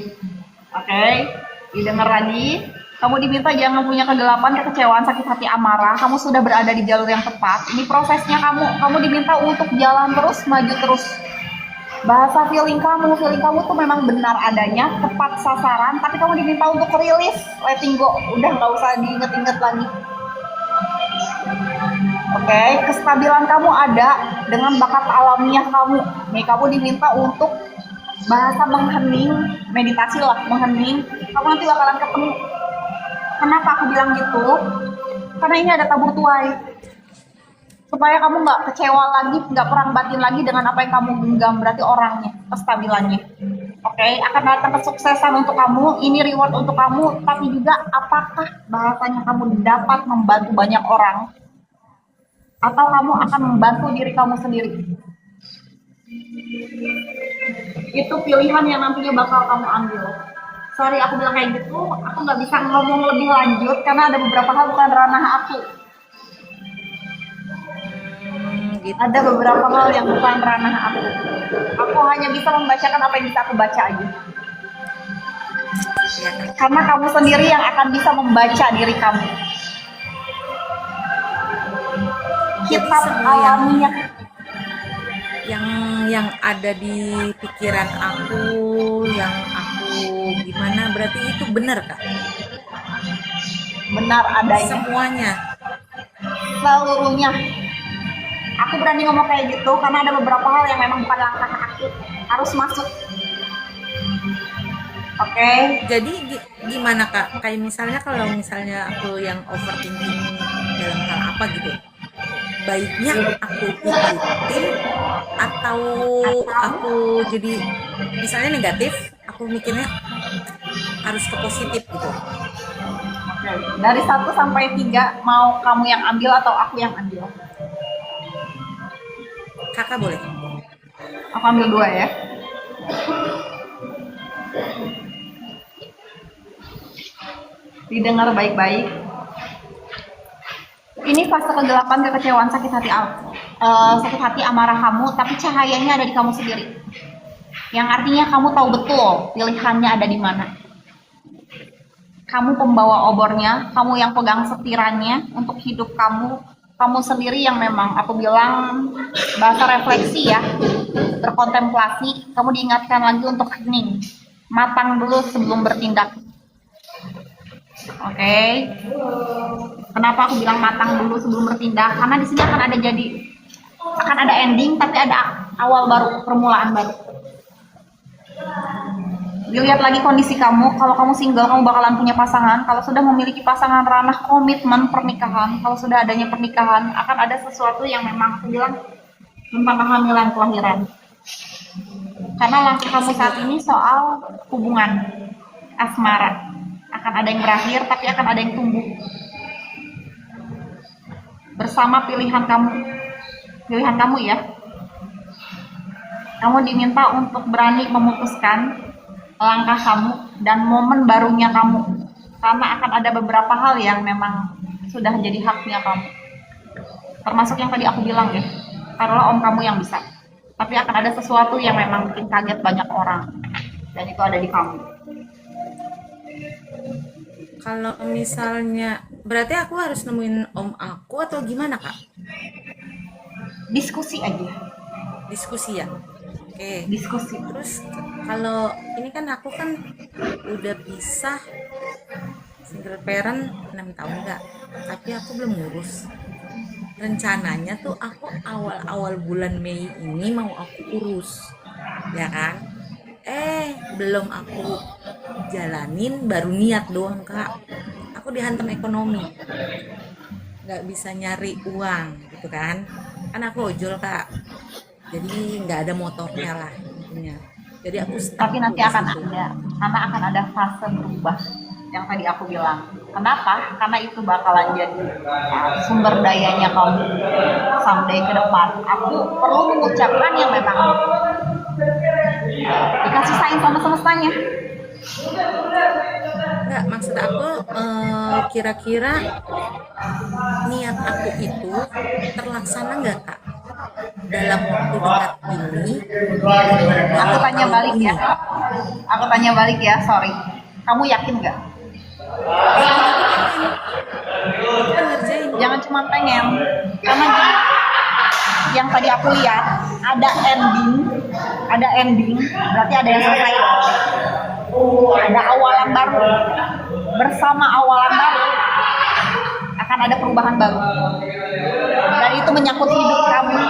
Oke, didengar lagi. Kamu diminta jangan punya kegelapan, kekecewaan, sakit hati, amarah. Kamu sudah berada di jalur yang tepat. Ini prosesnya kamu diminta untuk jalan terus, maju terus. Bahasa feeling kamu tuh memang benar adanya, tepat sasaran, tapi kamu diminta untuk rilis, letting go, udah nggak usah diinget-inget lagi. Oke, kestabilan kamu ada dengan bakat alamiah kamu. Nih, kamu diminta untuk bahasa menghening, meditasi lah, menghening. Kamu nanti bakalan ketemu. Kenapa aku bilang gitu? Karena ini ada tabur tuai. Supaya kamu nggak kecewa lagi, nggak perang batin lagi dengan apa yang kamu genggam, berarti orangnya, kestabilannya. Oke, akan datang kesuksesan untuk kamu, ini reward untuk kamu, tapi juga apakah bahasanya kamu dapat membantu banyak orang, atau kamu akan membantu diri kamu sendiri. Itu pilihan yang nantinya bakal kamu ambil. Sorry aku bilang kayak gitu, aku nggak bisa ngomong lebih lanjut, karena ada beberapa hal bukan ranah aku. Gitu. Ada beberapa hal yang bukan ranah aku. Aku hanya bisa membacakan apa yang bisa aku baca aja. Ya, Karena kamu sendiri yang akan bisa membaca diri kamu. Kitab semua alamiah. yang ada di pikiran aku, yang aku gimana, berarti itu benar Kak? Benar adanya. Semuanya. Seluruhnya. Aku berani ngomong kayak gitu karena ada beberapa hal yang memang bukan langkah aku, harus masuk. Oke. Jadi gimana Kak? Kayak misalnya kalau misalnya aku yang overthinking dalam hal apa gitu, baiknya aku ikutin atau aku jadi misalnya negatif, aku mikirnya harus ke positif gitu. Oke. Dari 1 sampai 3 mau kamu yang ambil atau aku yang ambil? Kakak boleh? Aku ambil 2 ya. Didengar baik-baik. Ini fase kegelapan, kekecewaan, sakit hati, amarah kamu, tapi cahayanya ada di kamu sendiri. Yang artinya kamu tahu betul pilihannya ada di mana. Kamu pembawa obornya, kamu yang pegang setirannya untuk hidup kamu. Kamu sendiri yang memang aku bilang bahasa refleksi ya, berkontemplasi. Kamu diingatkan lagi untuk hening, matang dulu sebelum bertindak. Oke. Kenapa aku bilang matang dulu sebelum bertindak? Karena di sini akan ada ending, tapi ada awal baru, permulaan baru. Dilihat lagi kondisi kamu. Kalau kamu single, kamu bakalan punya pasangan. Kalau sudah memiliki pasangan, ranah komitmen pernikahan. Kalau sudah adanya pernikahan, akan ada sesuatu yang memang aku bilang tentang kehamilan, kelahiran. Karena langkah kamu saat ini soal hubungan asmara. Akan ada yang berakhir, tapi akan ada yang tumbuh. Bersama pilihan kamu ya. Kamu diminta untuk berani memutuskan langkah kamu dan momen barunya kamu, karena akan ada beberapa hal yang memang sudah jadi haknya kamu, termasuk yang tadi aku bilang ya, karena om kamu yang bisa, tapi akan ada sesuatu yang memang bikin kaget banyak orang, dan itu ada di kamu. Kalau misalnya berarti aku harus nemuin om aku atau gimana Kak? Diskusi aja. Diskusi ya? Oke. Diskusi. Terus kalau ini kan aku kan udah pisah, single parent 6 tahun enggak, tapi aku belum ngurus. Rencananya tuh aku awal bulan Mei ini mau aku urus, ya kan? Belum aku jalanin, baru niat doang Kak. Aku dihantam ekonomi, nggak bisa nyari uang gitu kan? Kan aku ojol Kak, jadi nggak ada motornya lah intinya. Jadi aku Tapi nanti akan ada, karena akan ada fase berubah yang tadi aku bilang. Kenapa? Karena itu bakalan jadi sumber dayanya kamu someday ke depan. Aku perlu mengucapkan yang memang dikasih sayang sama semestanya. Enggak, maksud aku kira-kira niat aku itu terlaksana nggak Kak dalam waktu dekat ini? Aku tanya balik ya. Sorry. Kamu yakin nggak? Jangan cuma pengen, karena yang tadi aku lihat ada ending ada ending, berarti ada yang selesai. Ada awalan baru. Bersama awalan baru akan ada perubahan baru. Dan itu menyangkut hidup kamu.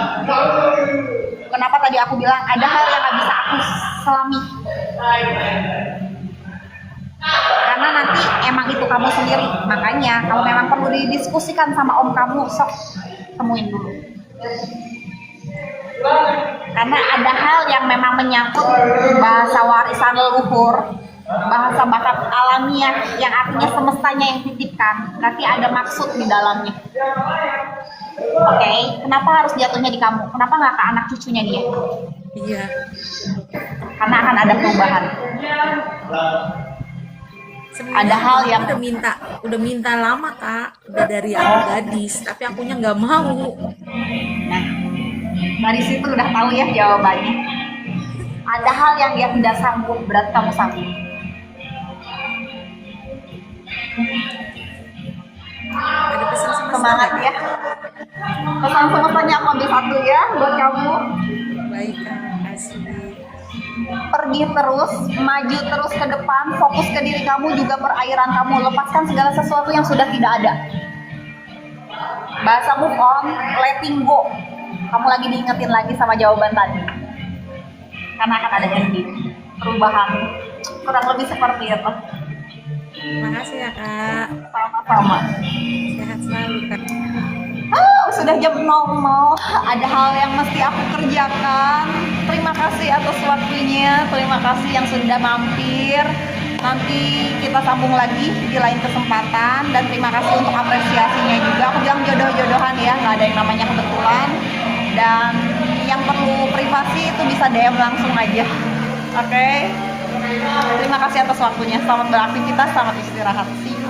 Kenapa tadi aku bilang ada hal yang gak bisa aku selami. Karena nanti emang itu kamu sendiri. Makanya kalau memang perlu didiskusikan sama om kamu, sok temuin dulu. Karena ada hal yang memang menyangkut bahasa warisan leluhur, bahasa bakat alamiah yang artinya semestanya yang titipkan. Nanti ada maksud di dalamnya. Oke, kenapa harus jatuhnya di kamu? Kenapa nggak ke anak cucunya dia? Iya. Karena akan ada perubahan. Sebenarnya Ada hal yang udah minta lama kak, udah dari aku gadis, tapi akunya nggak mau. Nah, dari situ udah tahu ya jawabannya. Ada hal yang dia tidak sanggup, berarti kamu sanggup. Ada pesan sama Semangat ya. Pesan semestanya aku ambil satu ya buat kamu. Baik kak, kasih. Pergi terus, maju terus ke depan, fokus ke diri kamu juga perairan kamu, lepaskan segala sesuatu yang sudah tidak ada. Bahasa move on, letting go. Kamu lagi diingetin lagi sama jawaban tadi. Karena akan ada ending, perubahan. Kurang lebih seperti itu. Makasih ya kak, Sama-sama. sehat selalu kak. Sudah jam 00, ada hal yang mesti aku kerjakan. Terima kasih atas waktunya, terima kasih yang sudah mampir. Nanti kita sambung lagi di lain kesempatan, dan terima kasih untuk apresiasinya juga. Aku bilang jodoh-jodohan ya, nggak ada yang namanya kebetulan. Dan yang perlu privasi itu bisa DM langsung aja. Oke? Terima kasih atas waktunya. Selamat beraktivitas, selamat istirahat. See you.